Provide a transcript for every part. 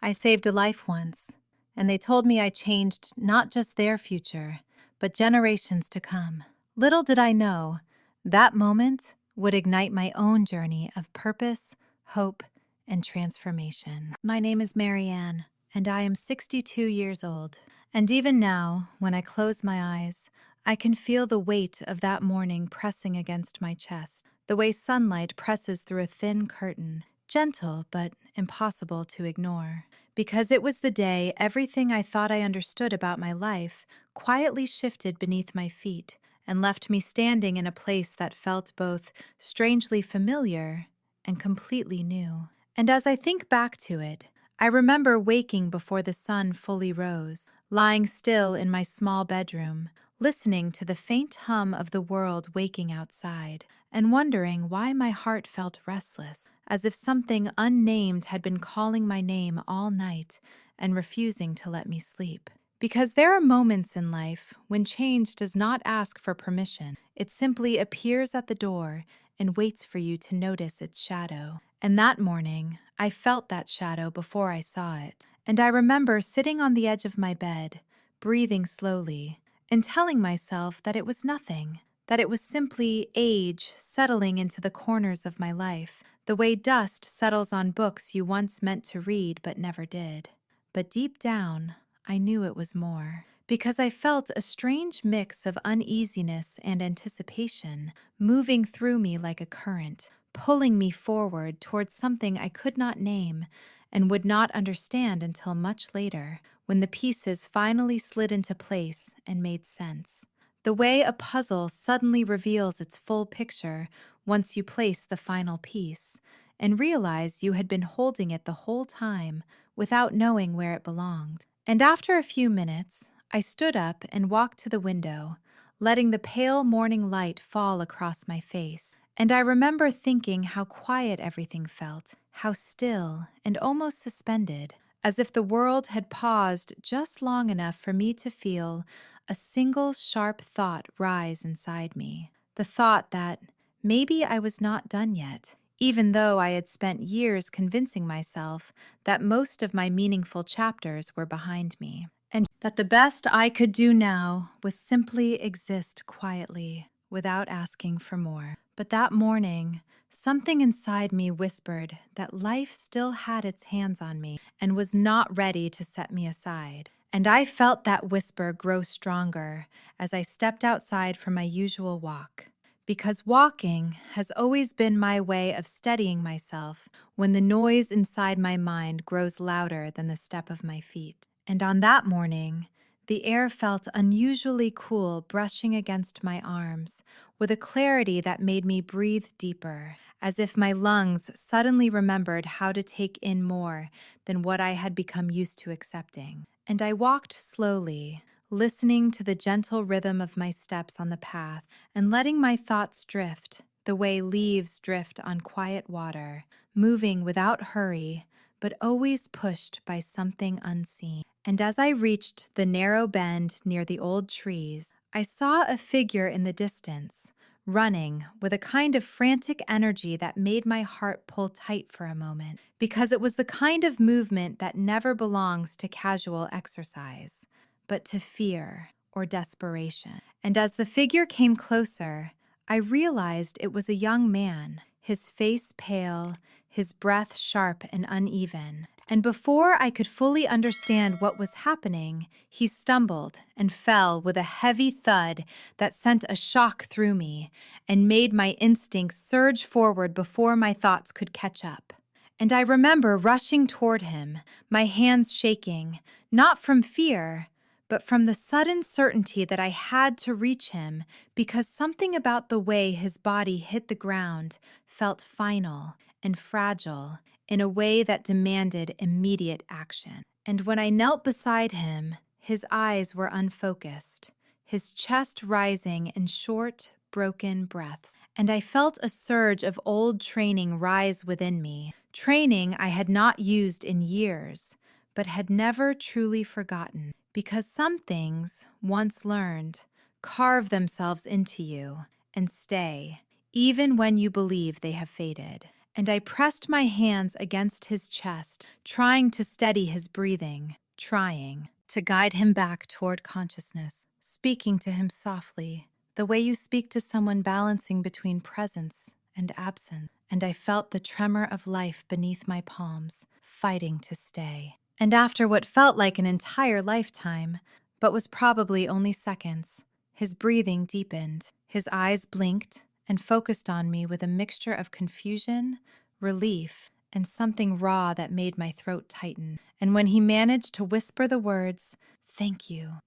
I saved a life once, and they told me I changed not just their future, but generations to come. Little did I know, that moment would ignite my own journey of purpose, hope, and transformation. My name is Marianne, and I am 62 years old. And even now, when I close my eyes, I can feel the weight of that morning pressing against my chest, the way sunlight presses through a thin curtain, gentle but impossible to ignore. Because it was the day everything I thought I understood about my life quietly shifted beneath my feet and left me standing in a place that felt both strangely familiar and completely new. And as I think back to it, I remember waking before the sun fully rose, lying still in my small bedroom, listening to the faint hum of the world waking outside, and wondering why my heart felt restless, as if something unnamed had been calling my name all night and refusing to let me sleep. Because there are moments in life when change does not ask for permission. It simply appears at the door and waits for you to notice its shadow. And that morning, I felt that shadow before I saw it. And I remember sitting on the edge of my bed, breathing slowly, and telling myself that it was nothing, that it was simply age settling into the corners of my life, the way dust settles on books you once meant to read but never did. But deep down, I knew it was more, because I felt a strange mix of uneasiness and anticipation moving through me like a current, pulling me forward towards something I could not name and would not understand until much later, when the pieces finally slid into place and made sense. The way a puzzle suddenly reveals its full picture once you place the final piece and realize you had been holding it the whole time without knowing where it belonged. And after a few minutes, I stood up and walked to the window, letting the pale morning light fall across my face. And I remember thinking how quiet everything felt, how still and almost suspended, as if the world had paused just long enough for me to feel a single sharp thought rise inside me. The thought that maybe I was not done yet, even though I had spent years convincing myself that most of my meaningful chapters were behind me, and that the best I could do now was simply exist quietly without asking for more. But that morning, something inside me whispered that life still had its hands on me and was not ready to set me aside. And I felt that whisper grow stronger as I stepped outside for my usual walk. Because walking has always been my way of steadying myself when the noise inside my mind grows louder than the step of my feet. And on that morning, the air felt unusually cool brushing against my arms, with a clarity that made me breathe deeper, as if my lungs suddenly remembered how to take in more than what I had become used to accepting. And I walked slowly, listening to the gentle rhythm of my steps on the path and letting my thoughts drift the way leaves drift on quiet water, moving without hurry, but always pushed by something unseen. And as I reached the narrow bend near the old trees, I saw a figure in the distance, running with a kind of frantic energy that made my heart pull tight for a moment, because it was the kind of movement that never belongs to casual exercise, but to fear or desperation. And as the figure came closer, I realized it was a young man, his face pale, his breath sharp and uneven. And before I could fully understand what was happening, he stumbled and fell with a heavy thud that sent a shock through me and made my instincts surge forward before my thoughts could catch up. And I remember rushing toward him, my hands shaking, not from fear, but from the sudden certainty that I had to reach him because something about the way his body hit the ground felt final and fragile in a way that demanded immediate action. And when I knelt beside him, his eyes were unfocused, his chest rising in short, broken breaths, and I felt a surge of old training rise within me, training I had not used in years, but had never truly forgotten. Because some things, once learned, carve themselves into you and stay, even when you believe they have faded. and I pressed my hands against his chest, trying to steady his breathing, trying to guide him back toward consciousness, speaking to him softly, the way you speak to someone balancing between presence and absence. And I felt the tremor of life beneath my palms, fighting to stay. And after what felt like an entire lifetime, but was probably only seconds, his breathing deepened, his eyes blinked and focused on me with a mixture of confusion, relief, and something raw that made my throat tighten. And when he managed to whisper the words, "Thank you,"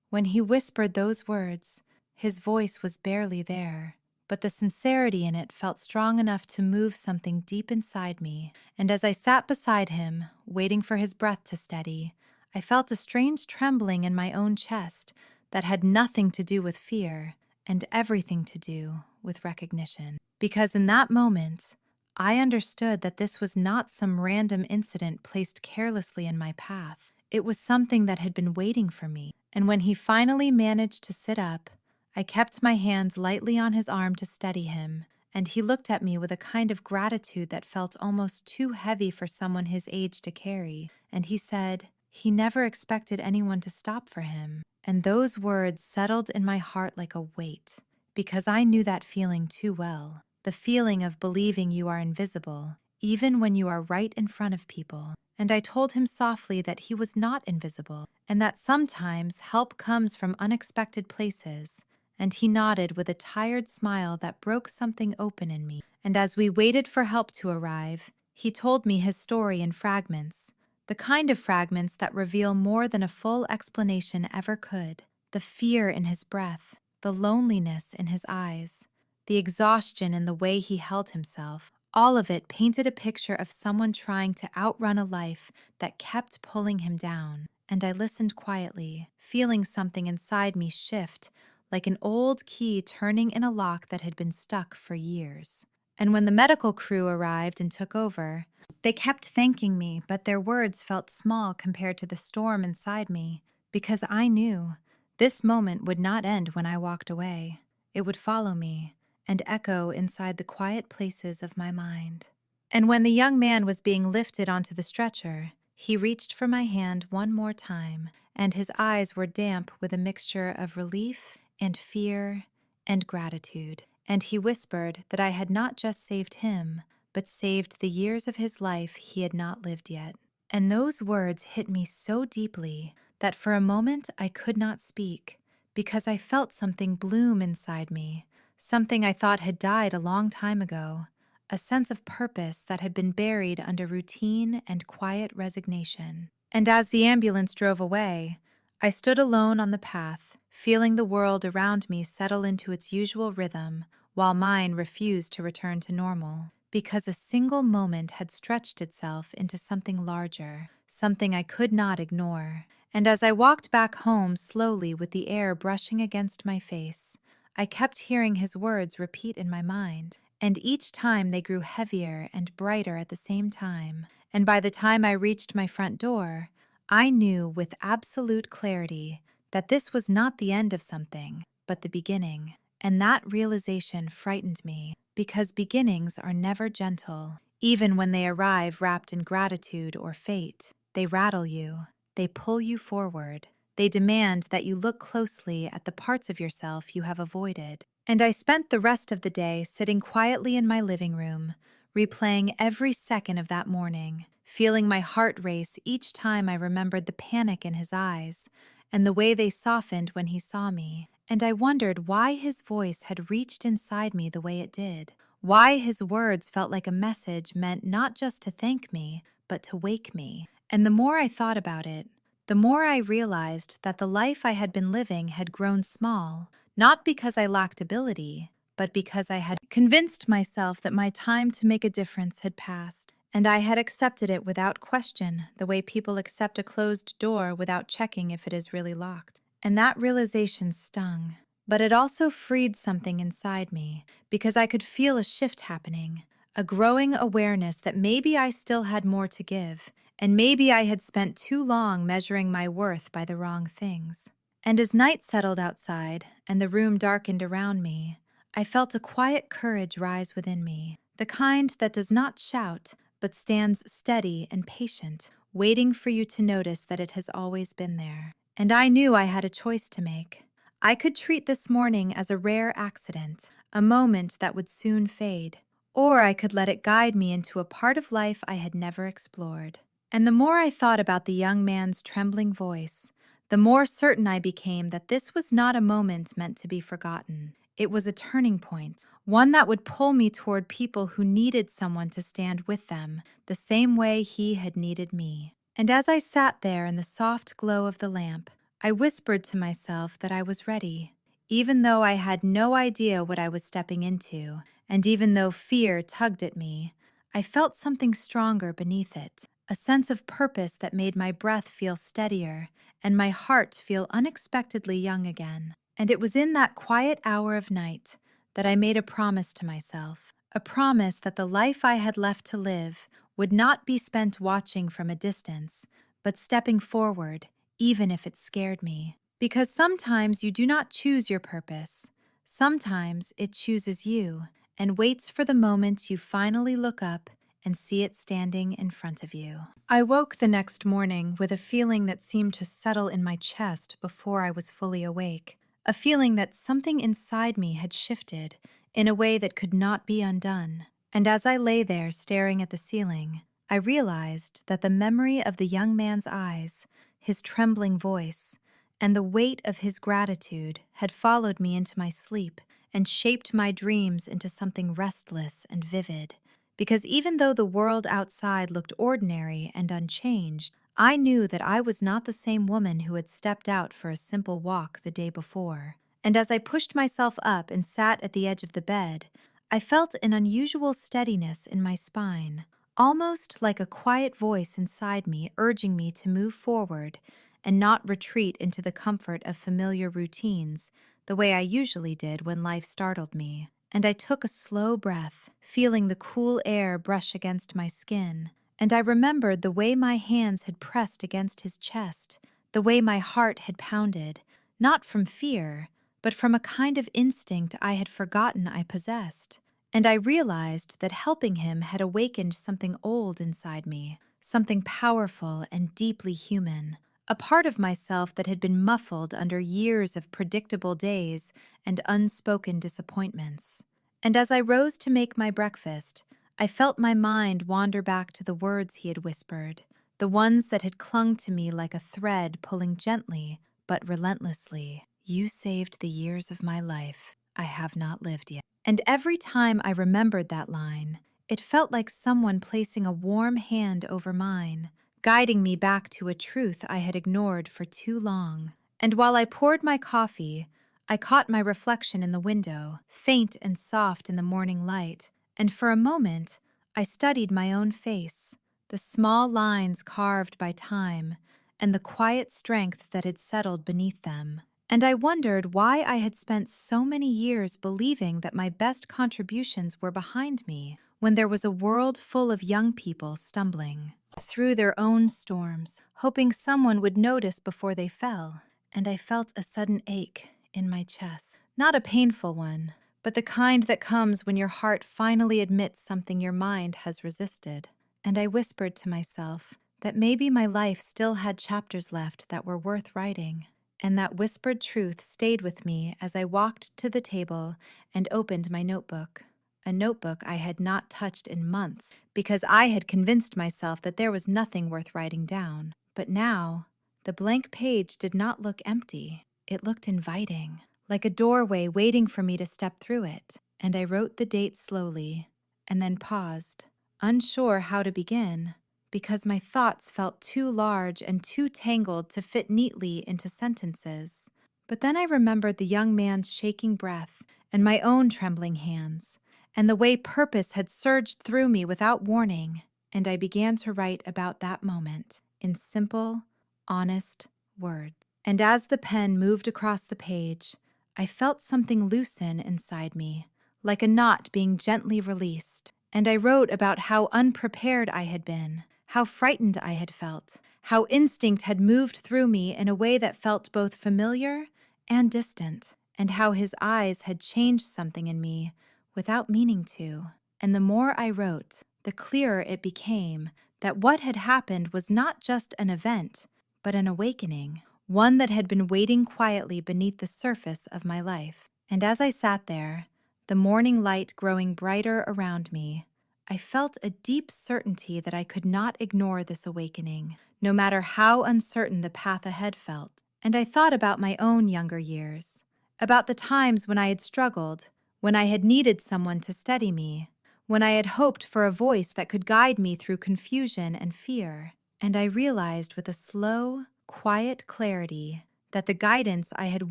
when he whispered those words, his voice was barely there, but the sincerity in it felt strong enough to move something deep inside me. And as I sat beside him, waiting for his breath to steady, I felt a strange trembling in my own chest that had nothing to do with fear and everything to do with recognition. Because in that moment, I understood that this was not some random incident placed carelessly in my path. It was something that had been waiting for me. And when he finally managed to sit up, I kept my hands lightly on his arm to steady him, and he looked at me with a kind of gratitude that felt almost too heavy for someone his age to carry. And he said he never expected anyone to stop for him. And those words settled in my heart like a weight, because I knew that feeling too well. The feeling of believing you are invisible, even when you are right in front of people. And I told him softly that he was not invisible, and that sometimes help comes from unexpected places. And he nodded with a tired smile that broke something open in me. And as we waited for help to arrive, he told me his story in fragments, the kind of fragments that reveal more than a full explanation ever could. The fear in his breath, the loneliness in his eyes, the exhaustion in the way he held himself. All of it painted a picture of someone trying to outrun a life that kept pulling him down. And I listened quietly, feeling something inside me shift, like an old key turning in a lock that had been stuck for years. And when the medical crew arrived and took over, they kept thanking me, but their words felt small compared to the storm inside me, because I knew this moment would not end when I walked away. It would follow me and echo inside the quiet places of my mind. And when the young man was being lifted onto the stretcher, he reached for my hand one more time, and his eyes were damp with a mixture of relief and fear and gratitude. And he whispered that I had not just saved him, but saved the years of his life he had not lived yet. And those words hit me so deeply that for a moment I could not speak, because I felt something bloom inside me, something I thought had died a long time ago, a sense of purpose that had been buried under routine and quiet resignation. And as the ambulance drove away, I stood alone on the path, feeling the world around me settle into its usual rhythm, while mine refused to return to normal, because a single moment had stretched itself into something larger, something I could not ignore. And as I walked back home slowly with the air brushing against my face, I kept hearing his words repeat in my mind, and each time they grew heavier and brighter at the same time. And by the time I reached my front door, I knew with absolute clarity that this was not the end of something, but the beginning. And that realization frightened me, because beginnings are never gentle. Even when they arrive wrapped in gratitude or fate, they rattle you, they pull you forward, they demand that you look closely at the parts of yourself you have avoided. And I spent the rest of the day sitting quietly in my living room, replaying every second of that morning, feeling my heart race each time I remembered the panic in his eyes and the way they softened when he saw me. And I wondered why his voice had reached inside me the way it did, why his words felt like a message meant not just to thank me, but to wake me. And the more I thought about it, the more I realized that the life I had been living had grown small, not because I lacked ability, but because I had convinced myself that my time to make a difference had passed, and I had accepted it without question, the way people accept a closed door without checking if it is really locked. And that realization stung, but it also freed something inside me, because I could feel a shift happening, a growing awareness that maybe I still had more to give, and maybe I had spent too long measuring my worth by the wrong things. And as night settled outside and the room darkened around me, I felt a quiet courage rise within me, the kind that does not shout, but stands steady and patient, waiting for you to notice that it has always been there. And I knew I had a choice to make. I could treat this morning as a rare accident, a moment that would soon fade, or I could let it guide me into a part of life I had never explored. And the more I thought about the young man's trembling voice, the more certain I became that this was not a moment meant to be forgotten. It was a turning point, one that would pull me toward people who needed someone to stand with them, the same way he had needed me. And as I sat there in the soft glow of the lamp, I whispered to myself that I was ready, even though I had no idea what I was stepping into, and even though fear tugged at me, I felt something stronger beneath it, a sense of purpose that made my breath feel steadier and my heart feel unexpectedly young again. And it was in that quiet hour of night that I made a promise to myself, a promise that the life I had left to live would not be spent watching from a distance, but stepping forward, even if it scared me. Because sometimes you do not choose your purpose. Sometimes it chooses you and waits for the moment you finally look up and see it standing in front of you. I woke the next morning with a feeling that seemed to settle in my chest before I was fully awake, a feeling that something inside me had shifted in a way that could not be undone. And as I lay there staring at the ceiling, I realized that the memory of the young man's eyes, his trembling voice, and the weight of his gratitude had followed me into my sleep and shaped my dreams into something restless and vivid. Because even though the world outside looked ordinary and unchanged, I knew that I was not the same woman who had stepped out for a simple walk the day before. And as I pushed myself up and sat at the edge of the bed, I felt an unusual steadiness in my spine, almost like a quiet voice inside me urging me to move forward and not retreat into the comfort of familiar routines the way I usually did when life startled me. And I took a slow breath, feeling the cool air brush against my skin, and I remembered the way my hands had pressed against his chest, the way my heart had pounded, not from fear, but from a kind of instinct I had forgotten I possessed. And I realized that helping him had awakened something old inside me, something powerful and deeply human, a part of myself that had been muffled under years of predictable days and unspoken disappointments. And as I rose to make my breakfast, I felt my mind wander back to the words he had whispered, the ones that had clung to me like a thread pulling gently but relentlessly. You saved the years of my life I have not lived yet. And every time I remembered that line, it felt like someone placing a warm hand over mine, guiding me back to a truth I had ignored for too long. And while I poured my coffee, I caught my reflection in the window, faint and soft in the morning light, and for a moment I studied my own face, the small lines carved by time, and the quiet strength that had settled beneath them. And I wondered why I had spent so many years believing that my best contributions were behind me, when there was a world full of young people stumbling through their own storms, hoping someone would notice before they fell. And I felt a sudden ache in my chest. Not a painful one, but the kind that comes when your heart finally admits something your mind has resisted. And I whispered to myself that maybe my life still had chapters left that were worth writing. And that whispered truth stayed with me as I walked to the table and opened my notebook. A notebook I had not touched in months because I had convinced myself that there was nothing worth writing down. But now, the blank page did not look empty. It looked inviting, like a doorway waiting for me to step through it. And I wrote the date slowly, and then paused, unsure how to begin, because my thoughts felt too large and too tangled to fit neatly into sentences. But then I remembered the young man's shaking breath and my own trembling hands, and the way purpose had surged through me without warning, and I began to write about that moment in simple, honest words. And as the pen moved across the page, I felt something loosen inside me, like a knot being gently released. And I wrote about how unprepared I had been, how frightened I had felt, how instinct had moved through me in a way that felt both familiar and distant, and how his eyes had changed something in me without meaning to. And the more I wrote, the clearer it became that what had happened was not just an event, but an awakening, one that had been waiting quietly beneath the surface of my life. And as I sat there, the morning light growing brighter around me, I felt a deep certainty that I could not ignore this awakening, no matter how uncertain the path ahead felt. And I thought about my own younger years, about the times when I had struggled, when I had needed someone to steady me, when I had hoped for a voice that could guide me through confusion and fear. And I realized with a slow, quiet clarity that the guidance I had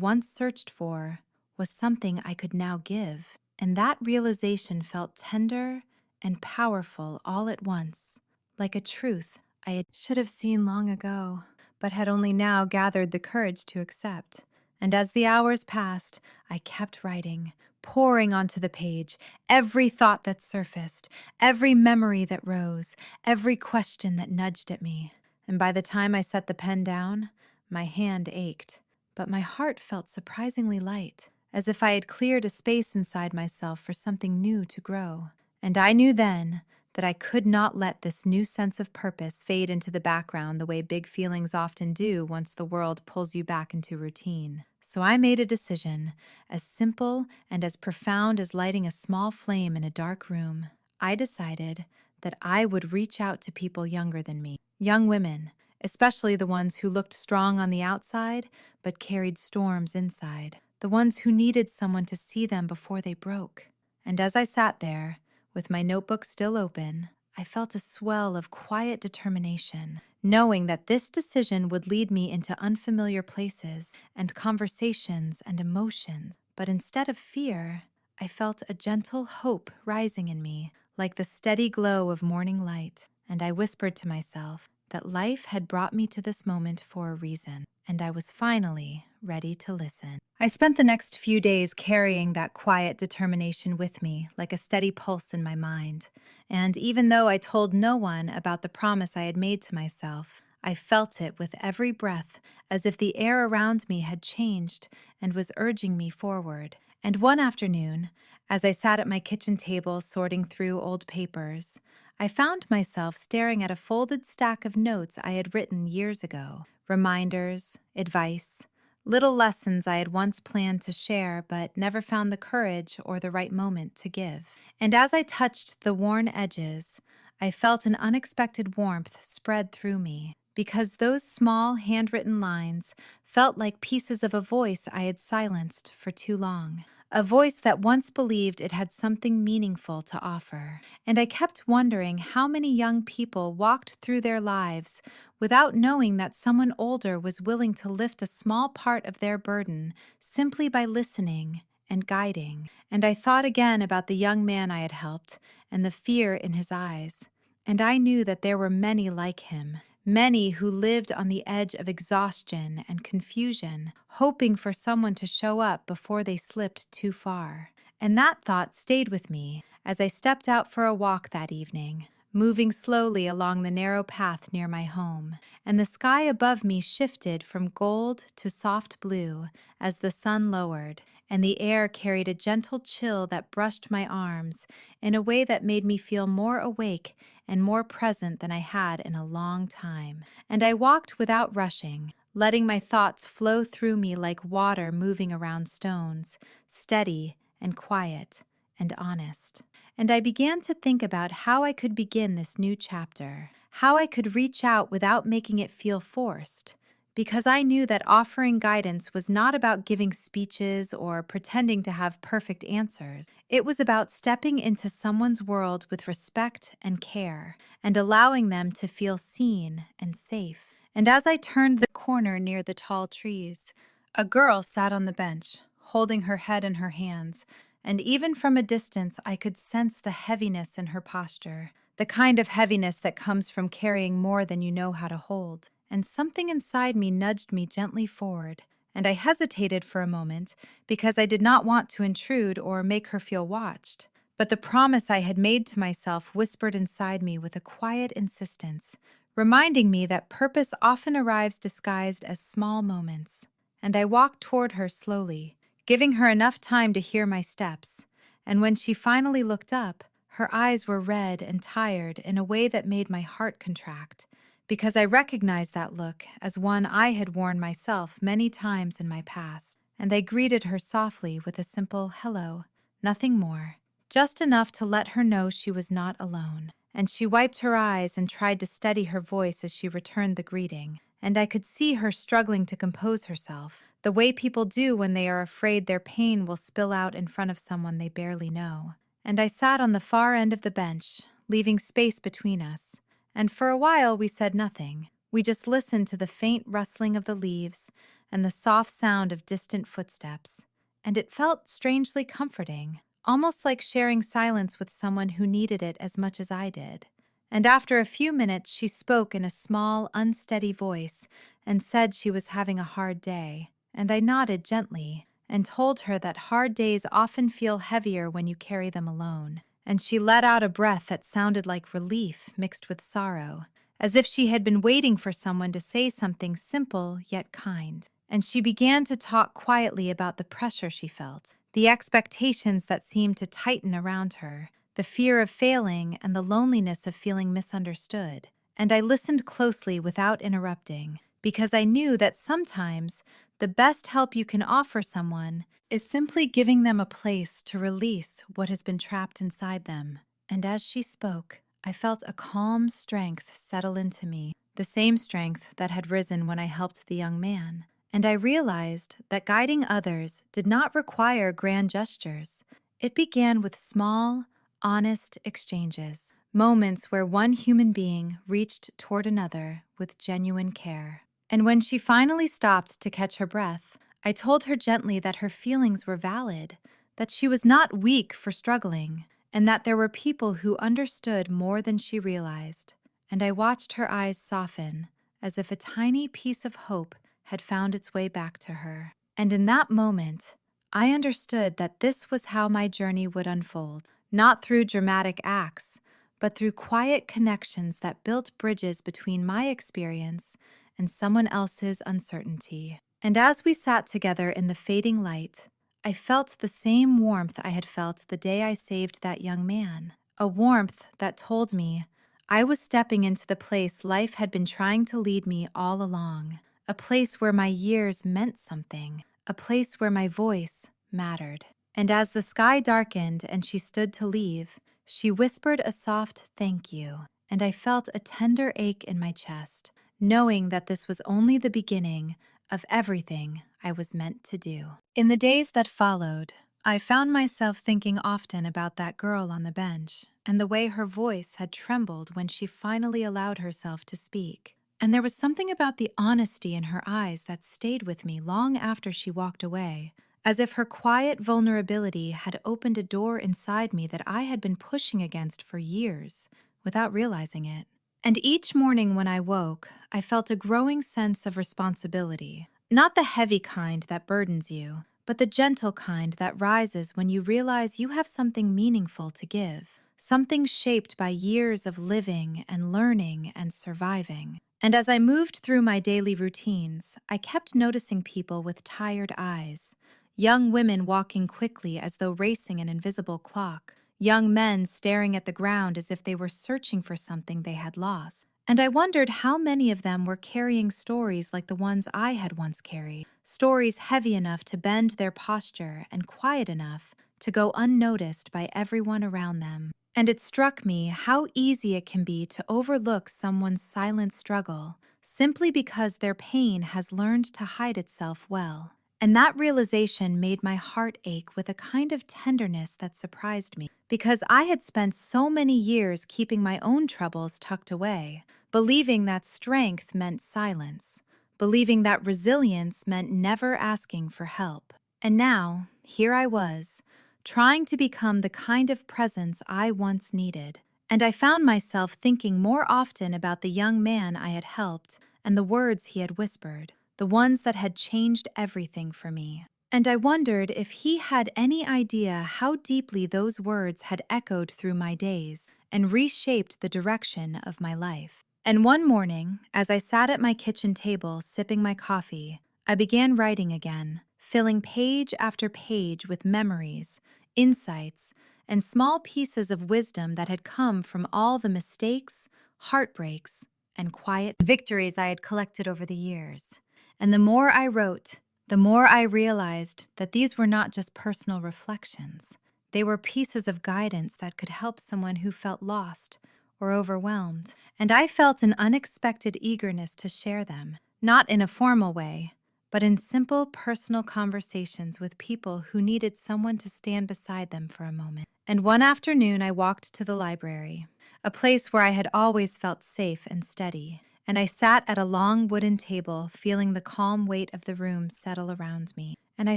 once searched for was something I could now give. And that realization felt tender and powerful all at once, like a truth I should have seen long ago, but had only now gathered the courage to accept. And as the hours passed, I kept writing, pouring onto the page every thought that surfaced, every memory that rose, every question that nudged at me. And by the time I set the pen down, my hand ached, but my heart felt surprisingly light, as if I had cleared a space inside myself for something new to grow. And I knew then that I could not let this new sense of purpose fade into the background the way big feelings often do once the world pulls you back into routine. So I made a decision, as simple and as profound as lighting a small flame in a dark room. I decided that I would reach out to people younger than me, young women, especially the ones who looked strong on the outside but carried storms inside, the ones who needed someone to see them before they broke. And as I sat there, with my notebook still open, I felt a swell of quiet determination, knowing that this decision would lead me into unfamiliar places and conversations and emotions. But instead of fear, I felt a gentle hope rising in me, like the steady glow of morning light. And I whispered to myself that life had brought me to this moment for a reason, and I was finally ready to listen. I spent the next few days carrying that quiet determination with me, like a steady pulse in my mind. And even though I told no one about the promise I had made to myself, I felt it with every breath, as if the air around me had changed and was urging me forward. And one afternoon, as I sat at my kitchen table sorting through old papers, I found myself staring at a folded stack of notes I had written years ago. Reminders, advice, little lessons I had once planned to share but never found the courage or the right moment to give. And as I touched the worn edges, I felt an unexpected warmth spread through me, because those small handwritten lines felt like pieces of a voice I had silenced for too long. A voice that once believed it had something meaningful to offer. And I kept wondering how many young people walked through their lives without knowing that someone older was willing to lift a small part of their burden simply by listening and guiding. And I thought again about the young man I had helped and the fear in his eyes. And I knew that there were many like him, many who lived on the edge of exhaustion and confusion, hoping for someone to show up before they slipped too far. And that thought stayed with me as I stepped out for a walk that evening, moving slowly along the narrow path near my home. And the sky above me shifted from gold to soft blue as the sun lowered, and the air carried a gentle chill that brushed my arms in a way that made me feel more awake and more present than I had in a long time. And I walked without rushing, letting my thoughts flow through me like water moving around stones, steady and quiet and honest. And I began to think about how I could begin this new chapter, how I could reach out without making it feel forced. Because I knew that offering guidance was not about giving speeches or pretending to have perfect answers. It was about stepping into someone's world with respect and care, and allowing them to feel seen and safe. And as I turned the corner near the tall trees, a girl sat on the bench, holding her head in her hands, and even from a distance I could sense the heaviness in her posture, the kind of heaviness that comes from carrying more than you know how to hold. And something inside me nudged me gently forward, and I hesitated for a moment because I did not want to intrude or make her feel watched. But the promise I had made to myself whispered inside me with a quiet insistence, reminding me that purpose often arrives disguised as small moments. And I walked toward her slowly, giving her enough time to hear my steps. And when she finally looked up, Her eyes were red and tired in a way that made my heart contract, because I recognized that look as one I had worn myself many times in my past. And I greeted her softly with a simple hello, nothing more, just enough to let her know she was not alone. And she wiped her eyes and tried to steady her voice as she returned the greeting, and I could see her struggling to compose herself, the way people do when they are afraid their pain will spill out in front of someone they barely know. And I sat on the far end of the bench, leaving space between us, and for a while we said nothing. We just listened to the faint rustling of the leaves and the soft sound of distant footsteps, and it felt strangely comforting, almost like sharing silence with someone who needed it as much as I did. And after a few minutes, she spoke in a small, unsteady voice and said she was having a hard day, and I nodded gently and told her that hard days often feel heavier when you carry them alone. And she let out a breath that sounded like relief mixed with sorrow, as if she had been waiting for someone to say something simple yet kind. And she began to talk quietly about the pressure she felt, the expectations that seemed to tighten around her, the fear of failing, and the loneliness of feeling misunderstood. And I listened closely without interrupting, because I knew that sometimes the best help you can offer someone is simply giving them a place to release what has been trapped inside them. And as she spoke, I felt a calm strength settle into me, the same strength that had risen when I helped the young man. And I realized that guiding others did not require grand gestures. It began with small, honest exchanges, moments where one human being reached toward another with genuine care. And when she finally stopped to catch her breath, I told her gently that her feelings were valid, that she was not weak for struggling, and that there were people who understood more than she realized. And I watched her eyes soften, as if a tiny piece of hope had found its way back to her. And in that moment, I understood that this was how my journey would unfold, not through dramatic acts, but through quiet connections that built bridges between my experience and someone else's uncertainty. And as we sat together in the fading light, I felt the same warmth I had felt the day I saved that young man, a warmth that told me I was stepping into the place life had been trying to lead me all along, a place where my years meant something, a place where my voice mattered. And as the sky darkened and she stood to leave, she whispered a soft thank you, and I felt a tender ache in my chest, knowing that this was only the beginning of everything I was meant to do. In the days that followed, I found myself thinking often about that girl on the bench and the way her voice had trembled when she finally allowed herself to speak. And there was something about the honesty in her eyes that stayed with me long after she walked away, as if her quiet vulnerability had opened a door inside me that I had been pushing against for years without realizing it. And each morning when I woke, I felt a growing sense of responsibility, not the heavy kind that burdens you, but the gentle kind that rises when you realize you have something meaningful to give, something shaped by years of living and learning and surviving. And as I moved through my daily routines, I kept noticing people with tired eyes, young women walking quickly as though racing an invisible clock, young men staring at the ground as if they were searching for something they had lost. And I wondered how many of them were carrying stories like the ones I had once carried, stories heavy enough to bend their posture and quiet enough to go unnoticed by everyone around them. And it struck me how easy it can be to overlook someone's silent struggle simply because their pain has learned to hide itself well. And that realization made my heart ache with a kind of tenderness that surprised me, because I had spent so many years keeping my own troubles tucked away, believing that strength meant silence, believing that resilience meant never asking for help. And now, here I was, trying to become the kind of presence I once needed. And I found myself thinking more often about the young man I had helped and the words he had whispered, the ones that had changed everything for me. And I wondered if he had any idea how deeply those words had echoed through my days and reshaped the direction of my life. And one morning, as I sat at my kitchen table sipping my coffee, I began writing again, filling page after page with memories, insights, and small pieces of wisdom that had come from all the mistakes, heartbreaks, and quiet victories I had collected over the years. And the more I wrote, the more I realized that these were not just personal reflections. They were pieces of guidance that could help someone who felt lost or overwhelmed. And I felt an unexpected eagerness to share them, not in a formal way, but in simple personal conversations with people who needed someone to stand beside them for a moment. And one afternoon, I walked to the library, a place where I had always felt safe and steady, and I sat at a long wooden table, feeling the calm weight of the room settle around me. And I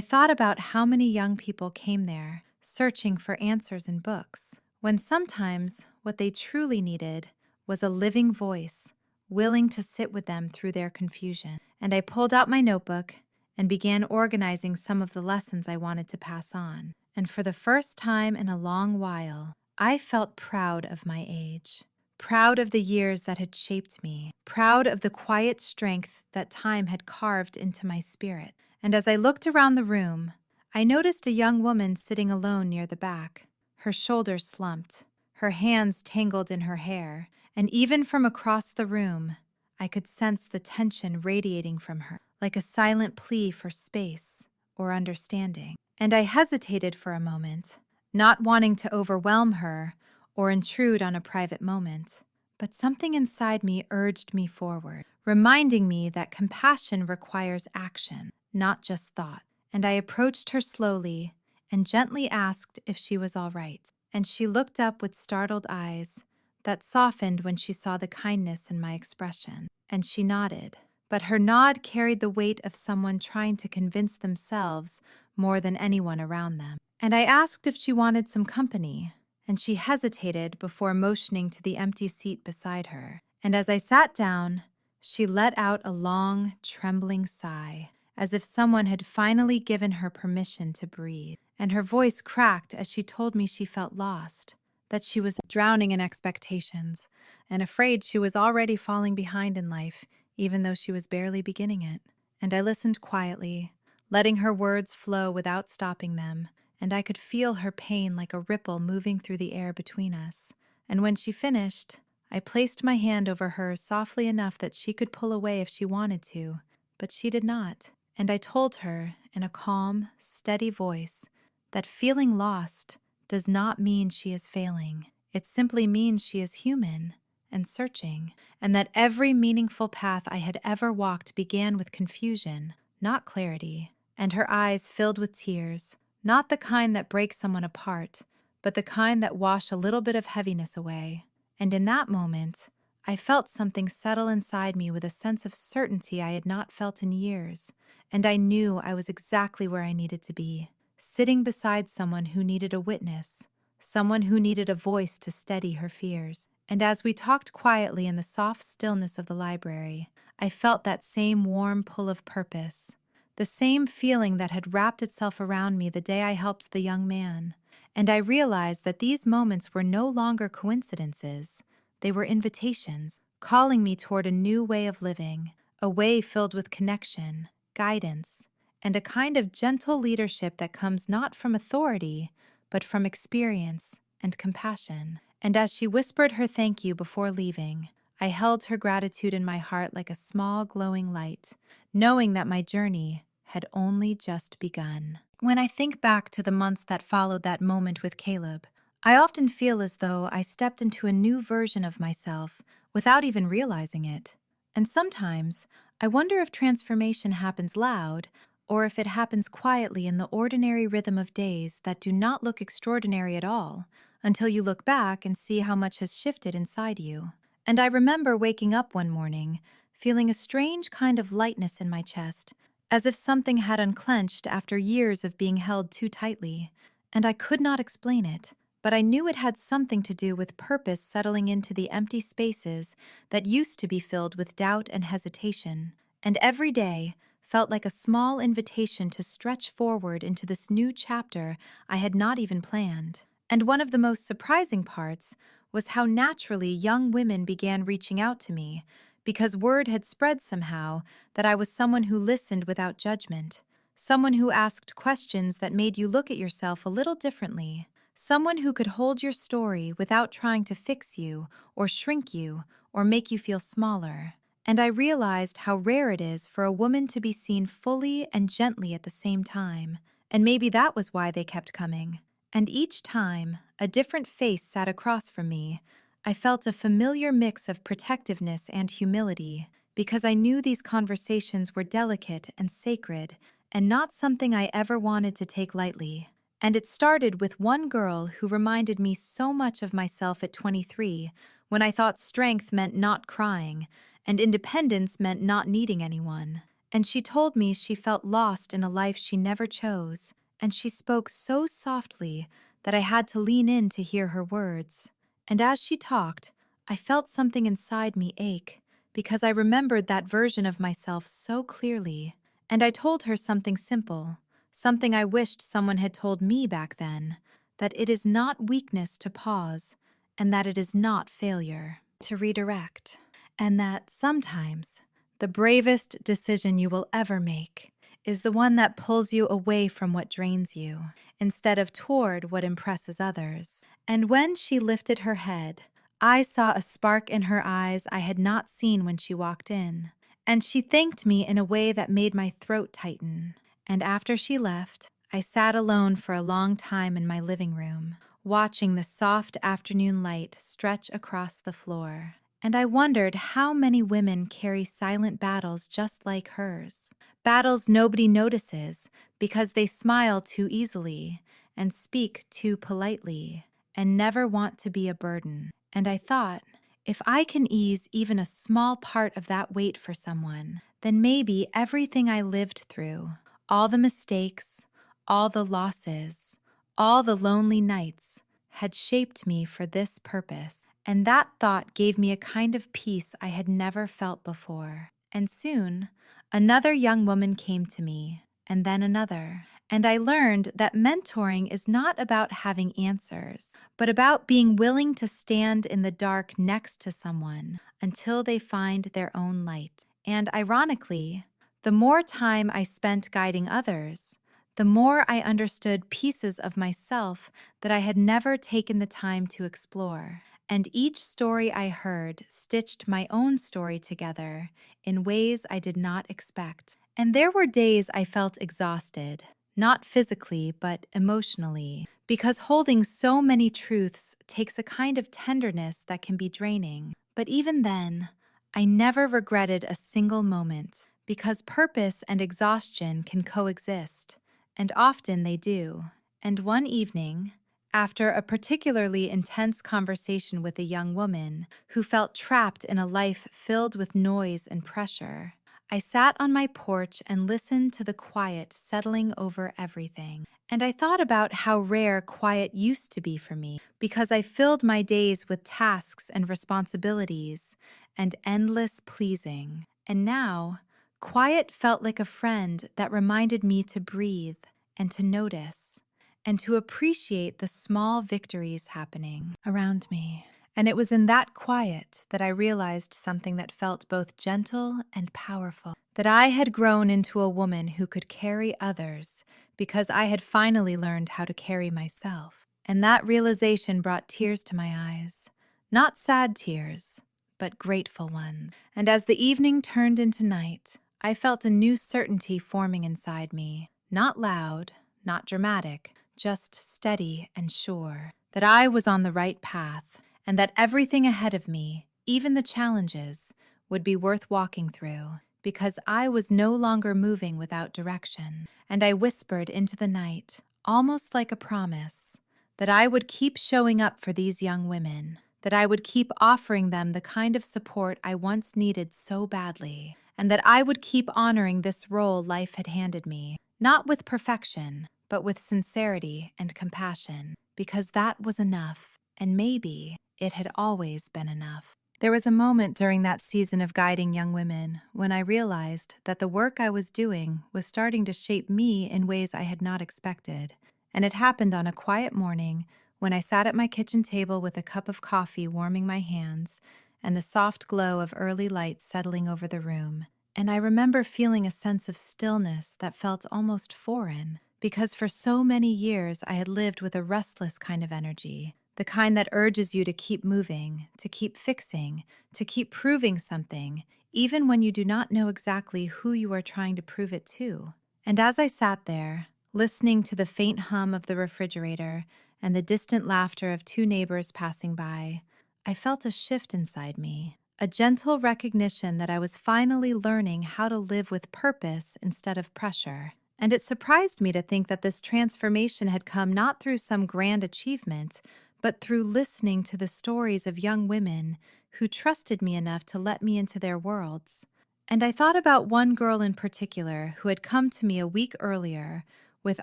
thought about how many young people came there, searching for answers in books, when sometimes what they truly needed was a living voice, willing to sit with them through their confusion. And I pulled out my notebook and began organizing some of the lessons I wanted to pass on. And for the first time in a long while, I felt proud of my age, proud of the years that had shaped me, proud of the quiet strength that time had carved into my spirit. And as I looked around the room, I noticed a young woman sitting alone near the back, her shoulders slumped, her hands tangled in her hair, and even from across the room, I could sense the tension radiating from her, like a silent plea for space or understanding. And I hesitated for a moment, not wanting to overwhelm her or intrude on a private moment. But something inside me urged me forward, reminding me that compassion requires action, not just thought. And I approached her slowly and gently asked if she was all right. And she looked up with startled eyes that softened when she saw the kindness in my expression. And she nodded, but her nod carried the weight of someone trying to convince themselves more than anyone around them. And I asked if she wanted some company, and she hesitated before motioning to the empty seat beside her. And as I sat down, she let out a long, trembling sigh, as if someone had finally given her permission to breathe. And her voice cracked as she told me she felt lost, that she was drowning in expectations, and afraid she was already falling behind in life, even though she was barely beginning it. And I listened quietly, letting her words flow without stopping them, and I could feel her pain like a ripple moving through the air between us. And when she finished, I placed my hand over hers softly enough that she could pull away if she wanted to, but she did not. And I told her, in a calm, steady voice, that feeling lost does not mean she is failing. It simply means she is human and searching, and that every meaningful path I had ever walked began with confusion, not clarity. And her eyes filled with tears, not the kind that break someone apart, but the kind that wash a little bit of heaviness away. And in that moment, I felt something settle inside me with a sense of certainty I had not felt in years, and I knew I was exactly where I needed to be, sitting beside someone who needed a witness, someone who needed a voice to steady her fears. And as we talked quietly in the soft stillness of the library, I felt that same warm pull of purpose, the same feeling that had wrapped itself around me the day I helped the young man. And I realized that these moments were no longer coincidences. They were invitations, calling me toward a new way of living, a way filled with connection, guidance, and a kind of gentle leadership that comes not from authority, but from experience and compassion. And as she whispered her thank you before leaving, I held her gratitude in my heart like a small glowing light, knowing that my journey had only just begun. When I think back to the months that followed that moment with Caleb, I often feel as though I stepped into a new version of myself without even realizing it. And sometimes, I wonder if transformation happens loud or if it happens quietly in the ordinary rhythm of days that do not look extraordinary at all until you look back and see how much has shifted inside you. And I remember waking up one morning, feeling a strange kind of lightness in my chest, as if something had unclenched after years of being held too tightly, and I could not explain it, but I knew it had something to do with purpose settling into the empty spaces that used to be filled with doubt and hesitation. And every day felt like a small invitation to stretch forward into this new chapter I had not even planned. And one of the most surprising parts was how naturally young women began reaching out to me, because word had spread somehow that I was someone who listened without judgment, someone who asked questions that made you look at yourself a little differently, someone who could hold your story without trying to fix you or shrink you or make you feel smaller. And I realized how rare it is for a woman to be seen fully and gently at the same time, and maybe that was why they kept coming. And each time, a different face sat across from me, I felt a familiar mix of protectiveness and humility, because I knew these conversations were delicate and sacred, and not something I ever wanted to take lightly. And it started with one girl who reminded me so much of myself at 23, when I thought strength meant not crying, and independence meant not needing anyone. And she told me she felt lost in a life she never chose, and she spoke so softly that I had to lean in to hear her words. And as she talked, I felt something inside me ache, because I remembered that version of myself so clearly. And I told her something simple, something I wished someone had told me back then, that it is not weakness to pause, and that it is not failure to redirect, and that sometimes the bravest decision you will ever make is the one that pulls you away from what drains you, instead of toward what impresses others. And when she lifted her head, I saw a spark in her eyes I had not seen when she walked in, and she thanked me in a way that made my throat tighten. And after she left, I sat alone for a long time in my living room, watching the soft afternoon light stretch across the floor. And I wondered how many women carry silent battles just like hers. Battles nobody notices because they smile too easily and speak too politely and never want to be a burden. And I thought, if I can ease even a small part of that weight for someone, then maybe everything I lived through, all the mistakes, all the losses, all the lonely nights, had shaped me for this purpose. And that thought gave me a kind of peace I had never felt before. And soon, another young woman came to me, and then another. And I learned that mentoring is not about having answers, but about being willing to stand in the dark next to someone until they find their own light. And ironically, the more time I spent guiding others, the more I understood pieces of myself that I had never taken the time to explore. And each story I heard stitched my own story together in ways I did not expect. And there were days I felt exhausted, not physically, but emotionally, because holding so many truths takes a kind of tenderness that can be draining. But even then, I never regretted a single moment, because purpose and exhaustion can coexist, and often they do. And one evening, after a particularly intense conversation with a young woman who felt trapped in a life filled with noise and pressure, I sat on my porch and listened to the quiet settling over everything. And I thought about how rare quiet used to be for me, because I filled my days with tasks and responsibilities and endless pleasing. And now, quiet felt like a friend that reminded me to breathe and to notice and to appreciate the small victories happening around me. And it was in that quiet that I realized something that felt both gentle and powerful, that I had grown into a woman who could carry others because I had finally learned how to carry myself. And that realization brought tears to my eyes, not sad tears, but grateful ones. And as the evening turned into night, I felt a new certainty forming inside me, not loud, not dramatic, just steady and sure, that I was on the right path, and that everything ahead of me, even the challenges, would be worth walking through, because I was no longer moving without direction. And I whispered into the night, almost like a promise, that I would keep showing up for these young women, that I would keep offering them the kind of support I once needed so badly, and that I would keep honoring this role life had handed me, not with perfection, but with sincerity and compassion, because that was enough, and maybe it had always been enough. There was a moment during that season of guiding young women when I realized that the work I was doing was starting to shape me in ways I had not expected. And it happened on a quiet morning when I sat at my kitchen table with a cup of coffee warming my hands and the soft glow of early light settling over the room. And I remember feeling a sense of stillness that felt almost foreign, because for so many years I had lived with a restless kind of energy, the kind that urges you to keep moving, to keep fixing, to keep proving something, even when you do not know exactly who you are trying to prove it to. And as I sat there, listening to the faint hum of the refrigerator and the distant laughter of two neighbors passing by, I felt a shift inside me, a gentle recognition that I was finally learning how to live with purpose instead of pressure. And it surprised me to think that this transformation had come not through some grand achievement, but through listening to the stories of young women who trusted me enough to let me into their worlds. And I thought about one girl in particular who had come to me a week earlier with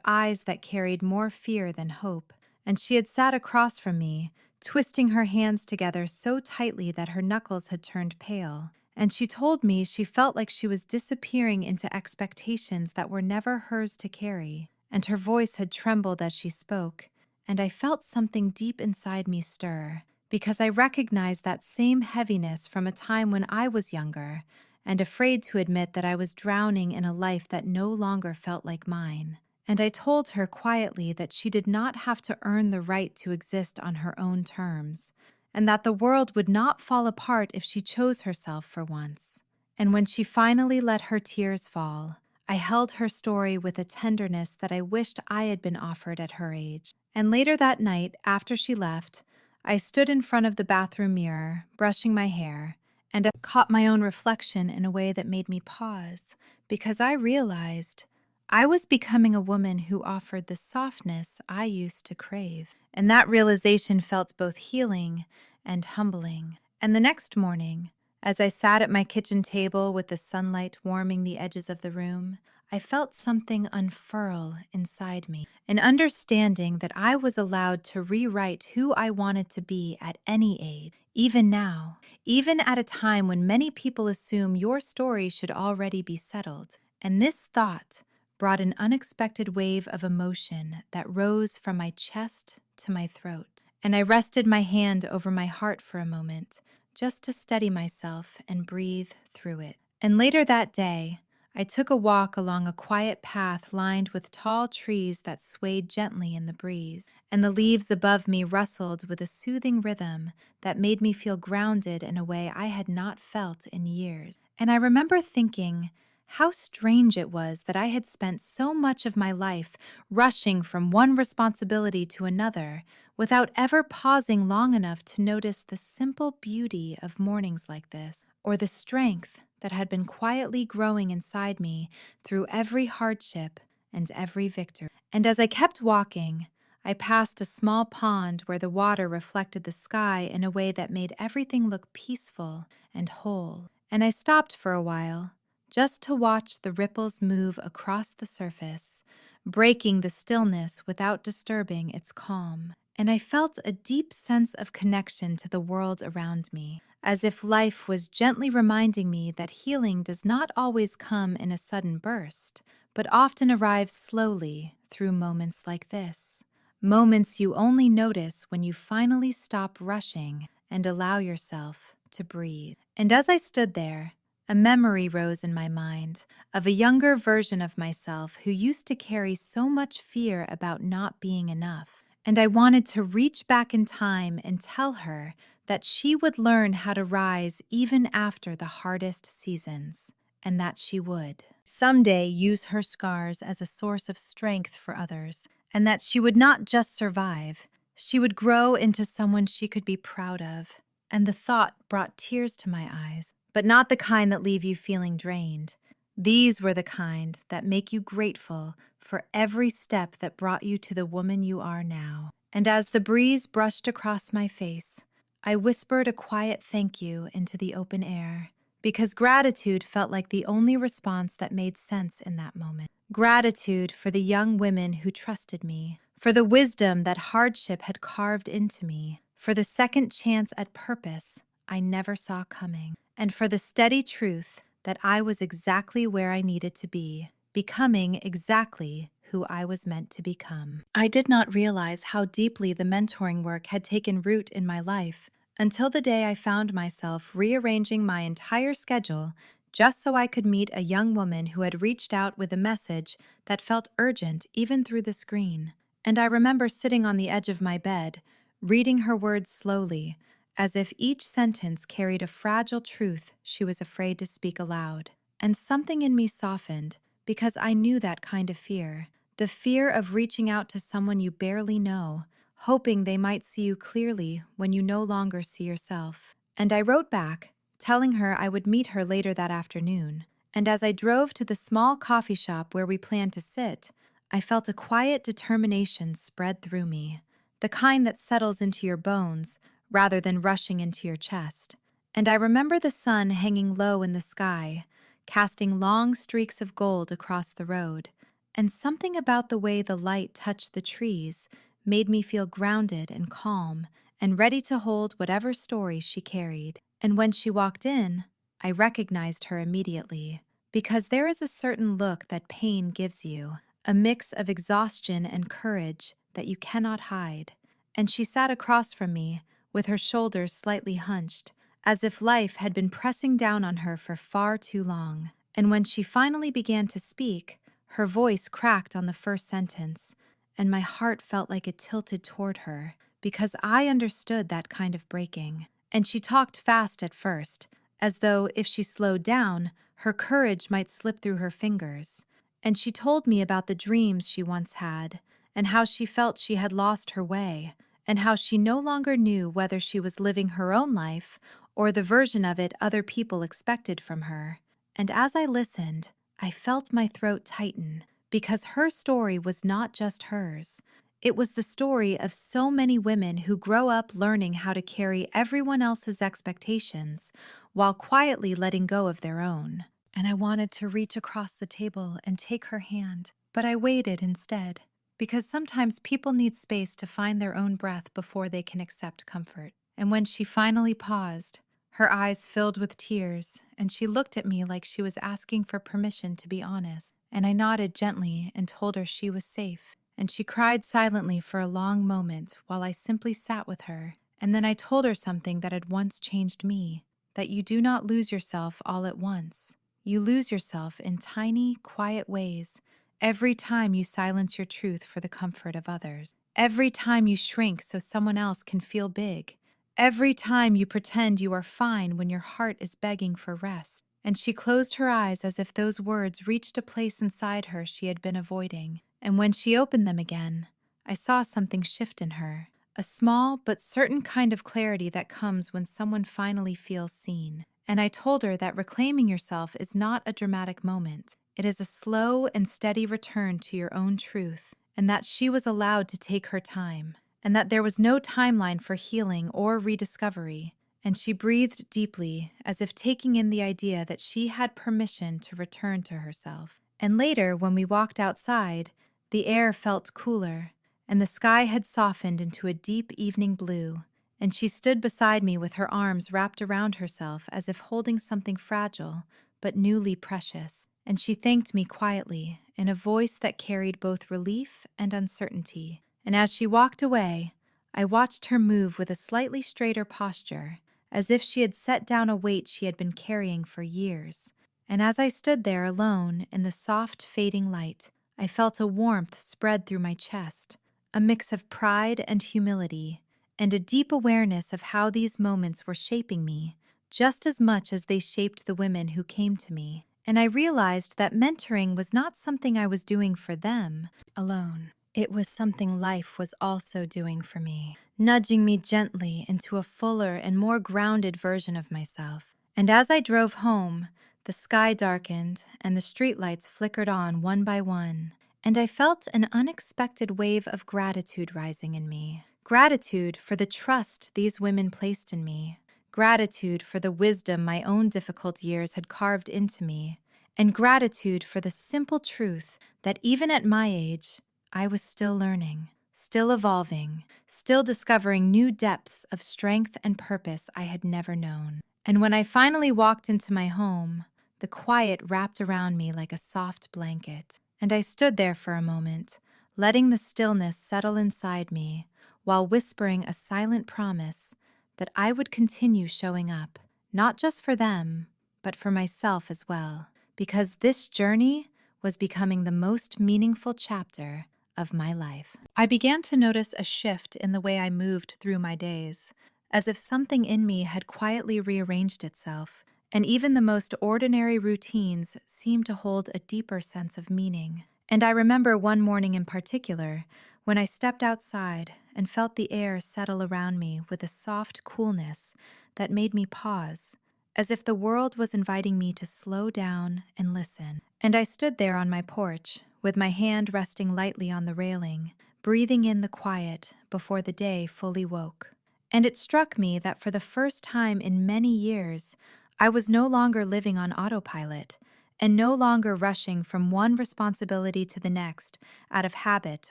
eyes that carried more fear than hope, and she had sat across from me, twisting her hands together so tightly that her knuckles had turned pale. And she told me she felt like she was disappearing into expectations that were never hers to carry, and her voice had trembled as she spoke, and I felt something deep inside me stir, because I recognized that same heaviness from a time when I was younger, and afraid to admit that I was drowning in a life that no longer felt like mine. And I told her quietly that she did not have to earn the right to exist on her own terms, and that the world would not fall apart if she chose herself for once. And when she finally let her tears fall, I held her story with a tenderness that I wished I had been offered at her age. And later that night, after she left, I stood in front of the bathroom mirror, brushing my hair, and I caught my own reflection in a way that made me pause, because I realized I was becoming a woman who offered the softness I used to crave. And that realization felt both healing and humbling. And the next morning, as I sat at my kitchen table with the sunlight warming the edges of the room, I felt something unfurl inside me, an understanding that I was allowed to rewrite who I wanted to be at any age, even now, even at a time when many people assume your story should already be settled. And this thought brought an unexpected wave of emotion that rose from my chest to my throat. And I rested my hand over my heart for a moment, just to steady myself and breathe through it. And later that day, I took a walk along a quiet path lined with tall trees that swayed gently in the breeze, and the leaves above me rustled with a soothing rhythm that made me feel grounded in a way I had not felt in years. And I remember thinking how strange it was that I had spent so much of my life rushing from one responsibility to another without ever pausing long enough to notice the simple beauty of mornings like this, or the strength that had been quietly growing inside me through every hardship and every victory. And as I kept walking, I passed a small pond where the water reflected the sky in a way that made everything look peaceful and whole. And I stopped for a while, just to watch the ripples move across the surface, breaking the stillness without disturbing its calm. And I felt a deep sense of connection to the world around me, as if life was gently reminding me that healing does not always come in a sudden burst, but often arrives slowly through moments like this. Moments you only notice when you finally stop rushing and allow yourself to breathe. And as I stood there, a memory rose in my mind of a younger version of myself who used to carry so much fear about not being enough. And I wanted to reach back in time and tell her that she would learn how to rise even after the hardest seasons, and that she would someday use her scars as a source of strength for others, and that she would not just survive, she would grow into someone she could be proud of. And the thought brought tears to my eyes, but not the kind that leave you feeling drained. These were the kind that make you grateful for every step that brought you to the woman you are now. And as the breeze brushed across my face, I whispered a quiet thank you into the open air, because gratitude felt like the only response that made sense in that moment. Gratitude for the young women who trusted me, for the wisdom that hardship had carved into me, for the second chance at purpose I never saw coming, and for the steady truth that I was exactly where I needed to be, becoming exactly who I was meant to become. I did not realize how deeply the mentoring work had taken root in my life until the day I found myself rearranging my entire schedule just so I could meet a young woman who had reached out with a message that felt urgent even through the screen. And I remember sitting on the edge of my bed, reading her words slowly, as if each sentence carried a fragile truth she was afraid to speak aloud. And something in me softened, because I knew that kind of fear, the fear of reaching out to someone you barely know, hoping they might see you clearly when you no longer see yourself. And I wrote back, telling her I would meet her later that afternoon. And as I drove to the small coffee shop where we planned to sit, I felt a quiet determination spread through me, the kind that settles into your bones rather than rushing into your chest. And I remember the sun hanging low in the sky, casting long streaks of gold across the road, and something about the way the light touched the trees made me feel grounded and calm and ready to hold whatever story she carried. And when she walked in, I recognized her immediately, because there is a certain look that pain gives you, a mix of exhaustion and courage that you cannot hide. And she sat across from me, with her shoulders slightly hunched, as if life had been pressing down on her for far too long. And when she finally began to speak, her voice cracked on the first sentence, and my heart felt like it tilted toward her, because I understood that kind of breaking. And she talked fast at first, as though if she slowed down, her courage might slip through her fingers. And she told me about the dreams she once had, and how she felt she had lost her way, and how she no longer knew whether she was living her own life or the version of it other people expected from her. And as I listened, I felt my throat tighten, because her story was not just hers. It was the story of so many women who grow up learning how to carry everyone else's expectations while quietly letting go of their own. And I wanted to reach across the table and take her hand, but I waited instead, because sometimes people need space to find their own breath before they can accept comfort. And when she finally paused, her eyes filled with tears, and she looked at me like she was asking for permission to be honest. And I nodded gently and told her she was safe. And she cried silently for a long moment while I simply sat with her. And then I told her something that had once changed me, that you do not lose yourself all at once. You lose yourself in tiny, quiet ways every time you silence your truth for the comfort of others. Every time you shrink so someone else can feel big. Every time you pretend you are fine when your heart is begging for rest. And she closed her eyes as if those words reached a place inside her she had been avoiding. And when she opened them again, I saw something shift in her, a small but certain kind of clarity that comes when someone finally feels seen. And I told her that reclaiming yourself is not a dramatic moment. It is a slow and steady return to your own truth, and that she was allowed to take her time, and that there was no timeline for healing or rediscovery. And she breathed deeply, as if taking in the idea that she had permission to return to herself. And later, when we walked outside, the air felt cooler, and the sky had softened into a deep evening blue, and she stood beside me with her arms wrapped around herself as if holding something fragile but newly precious. And she thanked me quietly, in a voice that carried both relief and uncertainty. And as she walked away, I watched her move with a slightly straighter posture, as if she had set down a weight she had been carrying for years. And as I stood there alone in the soft, fading light, I felt a warmth spread through my chest, a mix of pride and humility, and a deep awareness of how these moments were shaping me, just as much as they shaped the women who came to me. And I realized that mentoring was not something I was doing for them alone. It was something life was also doing for me, nudging me gently into a fuller and more grounded version of myself. And as I drove home, the sky darkened and the streetlights flickered on one by one, and I felt an unexpected wave of gratitude rising in me. Gratitude for the trust these women placed in me. Gratitude for the wisdom my own difficult years had carved into me. And gratitude for the simple truth that even at my age, I was still learning, still evolving, still discovering new depths of strength and purpose I had never known. And when I finally walked into my home, the quiet wrapped around me like a soft blanket. And I stood there for a moment, letting the stillness settle inside me, while whispering a silent promise that I would continue showing up, not just for them, but for myself as well, because this journey was becoming the most meaningful chapter of my life. I began to notice a shift in the way I moved through my days, as if something in me had quietly rearranged itself, and even the most ordinary routines seemed to hold a deeper sense of meaning. And I remember one morning in particular when I stepped outside and felt the air settle around me with a soft coolness that made me pause, as if the world was inviting me to slow down and listen. And I stood there on my porch, with my hand resting lightly on the railing, breathing in the quiet before the day fully woke. And it struck me that for the first time in many years, I was no longer living on autopilot, and no longer rushing from one responsibility to the next out of habit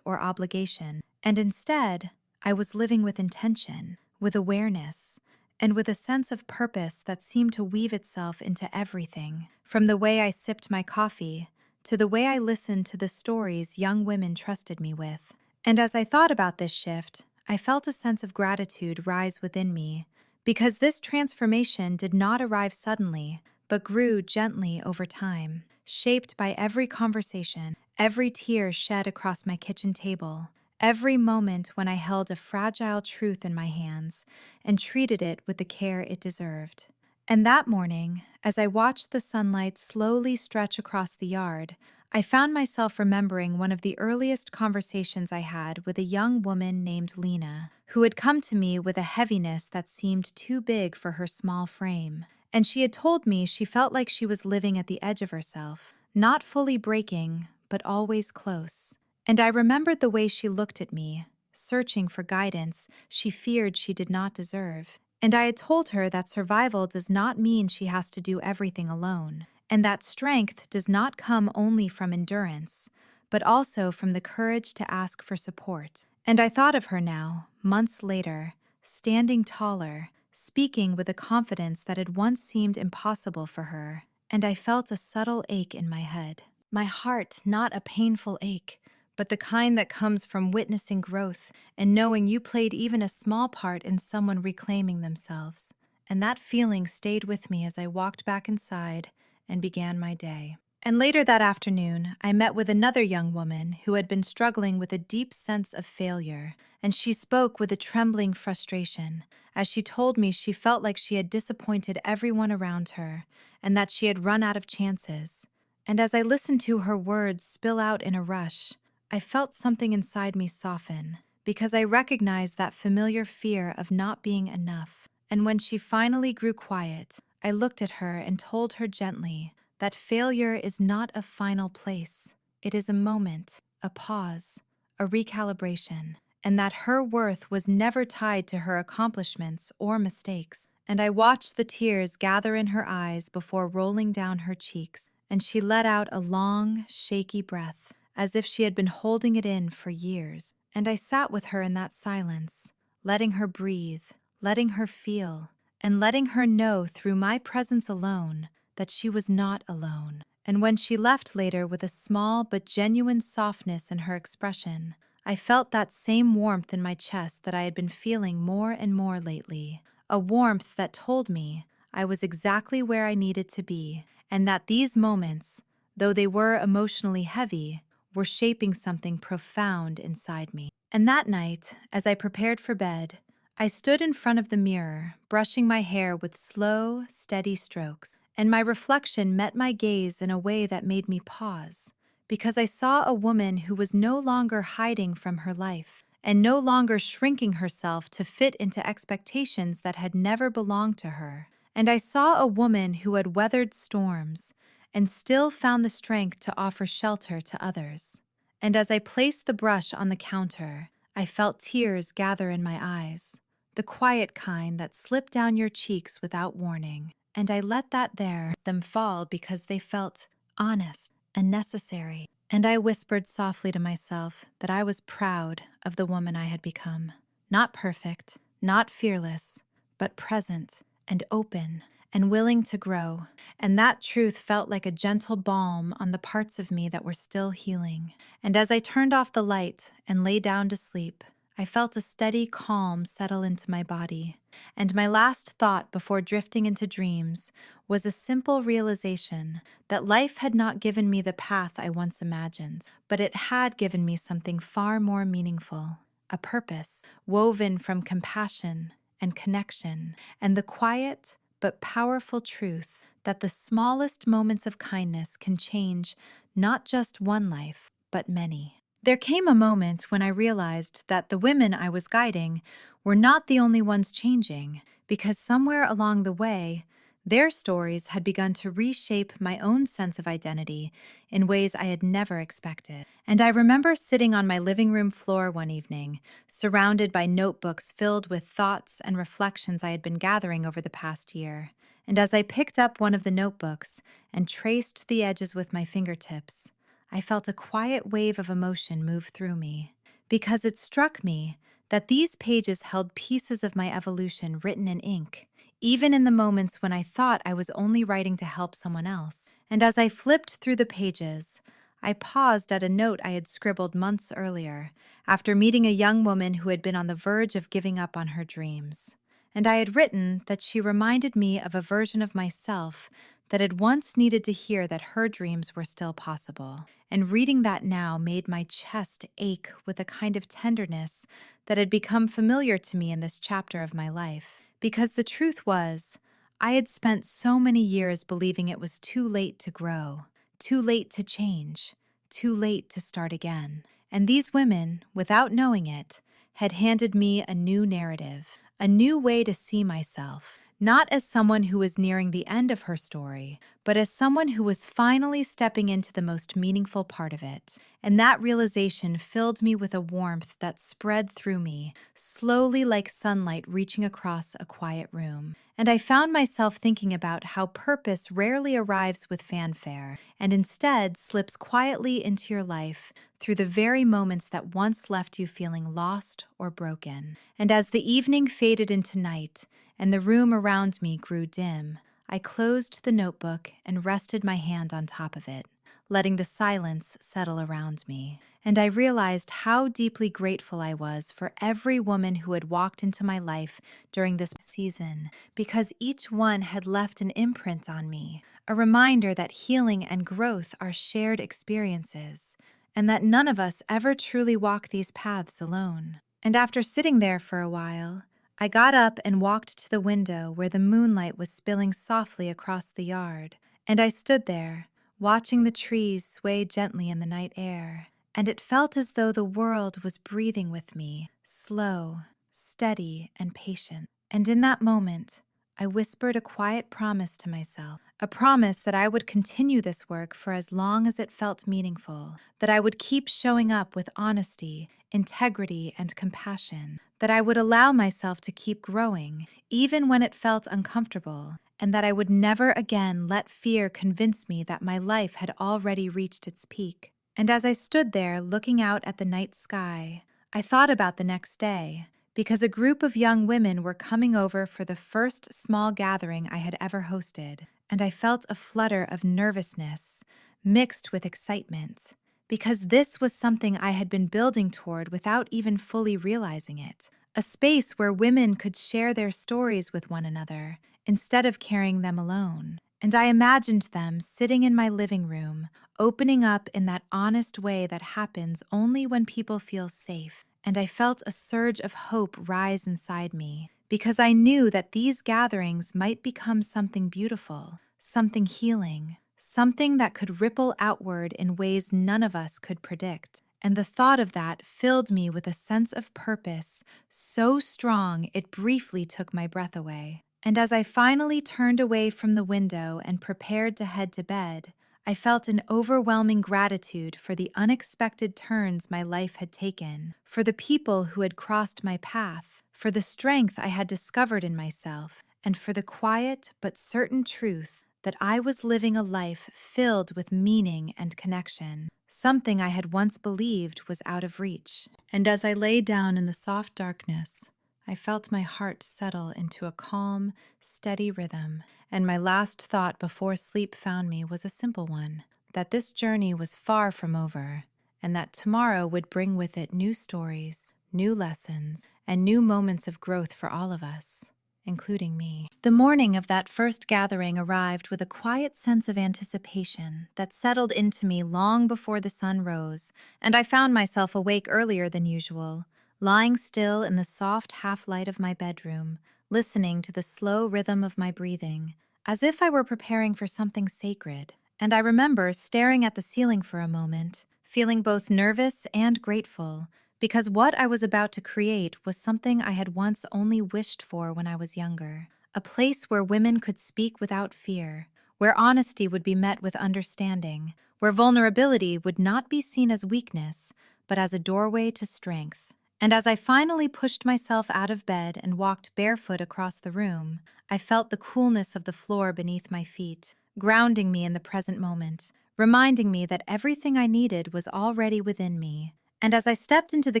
or obligation. And instead, I was living with intention, with awareness, and with a sense of purpose that seemed to weave itself into everything, from the way I sipped my coffee to the way I listened to the stories young women trusted me with. And as I thought about this shift, I felt a sense of gratitude rise within me, because this transformation did not arrive suddenly, but grew gently over time, shaped by every conversation, every tear shed across my kitchen table, every moment when I held a fragile truth in my hands and treated it with the care it deserved. And that morning, as I watched the sunlight slowly stretch across the yard, I found myself remembering one of the earliest conversations I had with a young woman named Lena, who had come to me with a heaviness that seemed too big for her small frame. And she had told me she felt like she was living at the edge of herself, not fully breaking, but always close. And I remembered the way she looked at me, searching for guidance she feared she did not deserve. And I had told her that survival does not mean she has to do everything alone, and that strength does not come only from endurance, but also from the courage to ask for support. And I thought of her now, months later, standing taller, speaking with a confidence that had once seemed impossible for her, and I felt a subtle ache in my head. My heart, not a painful ache, but the kind that comes from witnessing growth and knowing you played even a small part in someone reclaiming themselves. And that feeling stayed with me as I walked back inside and began my day. And later that afternoon, I met with another young woman who had been struggling with a deep sense of failure, and she spoke with a trembling frustration as she told me she felt like she had disappointed everyone around her and that she had run out of chances. And as I listened to her words spill out in a rush, I felt something inside me soften, because I recognized that familiar fear of not being enough. And when she finally grew quiet, I looked at her and told her gently that failure is not a final place. It is a moment, a pause, a recalibration, and that her worth was never tied to her accomplishments or mistakes. And I watched the tears gather in her eyes before rolling down her cheeks, and she let out a long, shaky breath, as if she had been holding it in for years. And I sat with her in that silence, letting her breathe, letting her feel, and letting her know through my presence alone that she was not alone. And when she left later with a small but genuine softness in her expression, I felt that same warmth in my chest that I had been feeling more and more lately, a warmth that told me I was exactly where I needed to be, and that these moments, though they were emotionally heavy, were shaping something profound inside me. And that night, as I prepared for bed, I stood in front of the mirror, brushing my hair with slow, steady strokes, and my reflection met my gaze in a way that made me pause, because I saw a woman who was no longer hiding from her life, and no longer shrinking herself to fit into expectations that had never belonged to her. And I saw a woman who had weathered storms, and still found the strength to offer shelter to others. And as I placed the brush on the counter, I felt tears gather in my eyes, the quiet kind that slip down your cheeks without warning. And I let them fall because they felt honest and necessary. And I whispered softly to myself that I was proud of the woman I had become. Not perfect, not fearless, but present and open and willing to grow. And that truth felt like a gentle balm on the parts of me that were still healing. And as I turned off the light and lay down to sleep, I felt a steady calm settle into my body. And my last thought before drifting into dreams was a simple realization that life had not given me the path I once imagined, but it had given me something far more meaningful, a purpose woven from compassion and connection, and the quiet but powerful truth that the smallest moments of kindness can change not just one life, but many. There came a moment when I realized that the women I was guiding were not the only ones changing, because somewhere along the way, their stories had begun to reshape my own sense of identity in ways I had never expected. And I remember sitting on my living room floor one evening, surrounded by notebooks filled with thoughts and reflections I had been gathering over the past year. And as I picked up one of the notebooks and traced the edges with my fingertips, I felt a quiet wave of emotion move through me, because it struck me that these pages held pieces of my evolution written in ink, even in the moments when I thought I was only writing to help someone else. And as I flipped through the pages, I paused at a note I had scribbled months earlier, after meeting a young woman who had been on the verge of giving up on her dreams. And I had written that she reminded me of a version of myself that had once needed to hear that her dreams were still possible. And reading that now made my chest ache with a kind of tenderness that had become familiar to me in this chapter of my life. Because the truth was, I had spent so many years believing it was too late to grow, too late to change, too late to start again. And these women, without knowing it, had handed me a new narrative, a new way to see myself, not as someone who was nearing the end of her story, but as someone who was finally stepping into the most meaningful part of it. And that realization filled me with a warmth that spread through me, slowly like sunlight reaching across a quiet room. And I found myself thinking about how purpose rarely arrives with fanfare, and instead slips quietly into your life through the very moments that once left you feeling lost or broken. And as the evening faded into night, and the room around me grew dim, I closed the notebook and rested my hand on top of it, letting the silence settle around me. And I realized how deeply grateful I was for every woman who had walked into my life during this season, because each one had left an imprint on me, a reminder that healing and growth are shared experiences, and that none of us ever truly walk these paths alone. And after sitting there for a while, I got up and walked to the window where the moonlight was spilling softly across the yard, and I stood there, watching the trees sway gently in the night air, and it felt as though the world was breathing with me, slow, steady, and patient. And in that moment, I whispered a quiet promise to myself, a promise that I would continue this work for as long as it felt meaningful, that I would keep showing up with honesty, integrity, and compassion, that I would allow myself to keep growing, even when it felt uncomfortable, and that I would never again let fear convince me that my life had already reached its peak. And as I stood there looking out at the night sky, I thought about the next day, because a group of young women were coming over for the first small gathering I had ever hosted, and I felt a flutter of nervousness mixed with excitement, because this was something I had been building toward without even fully realizing it. A space where women could share their stories with one another instead of carrying them alone. And I imagined them sitting in my living room, opening up in that honest way that happens only when people feel safe. And I felt a surge of hope rise inside me, because I knew that these gatherings might become something beautiful, something healing, something that could ripple outward in ways none of us could predict. And the thought of that filled me with a sense of purpose so strong it briefly took my breath away. And as I finally turned away from the window and prepared to head to bed, I felt an overwhelming gratitude for the unexpected turns my life had taken, for the people who had crossed my path, for the strength I had discovered in myself, and for the quiet but certain truth that I was living a life filled with meaning and connection, something I had once believed was out of reach. And as I lay down in the soft darkness, I felt my heart settle into a calm, steady rhythm, and my last thought before sleep found me was a simple one, that this journey was far from over, and that tomorrow would bring with it new stories, new lessons, and new moments of growth for all of us. including me. The morning of that first gathering arrived with a quiet sense of anticipation that settled into me long before the sun rose, and I found myself awake earlier than usual, lying still in the soft half-light of my bedroom, listening to the slow rhythm of my breathing, as if I were preparing for something sacred. And I remember staring at the ceiling for a moment, feeling both nervous and grateful, because what I was about to create was something I had once only wished for when I was younger. A place where women could speak without fear, where honesty would be met with understanding, where vulnerability would not be seen as weakness, but as a doorway to strength. And as I finally pushed myself out of bed and walked barefoot across the room, I felt the coolness of the floor beneath my feet, grounding me in the present moment, reminding me that everything I needed was already within me. And as I stepped into the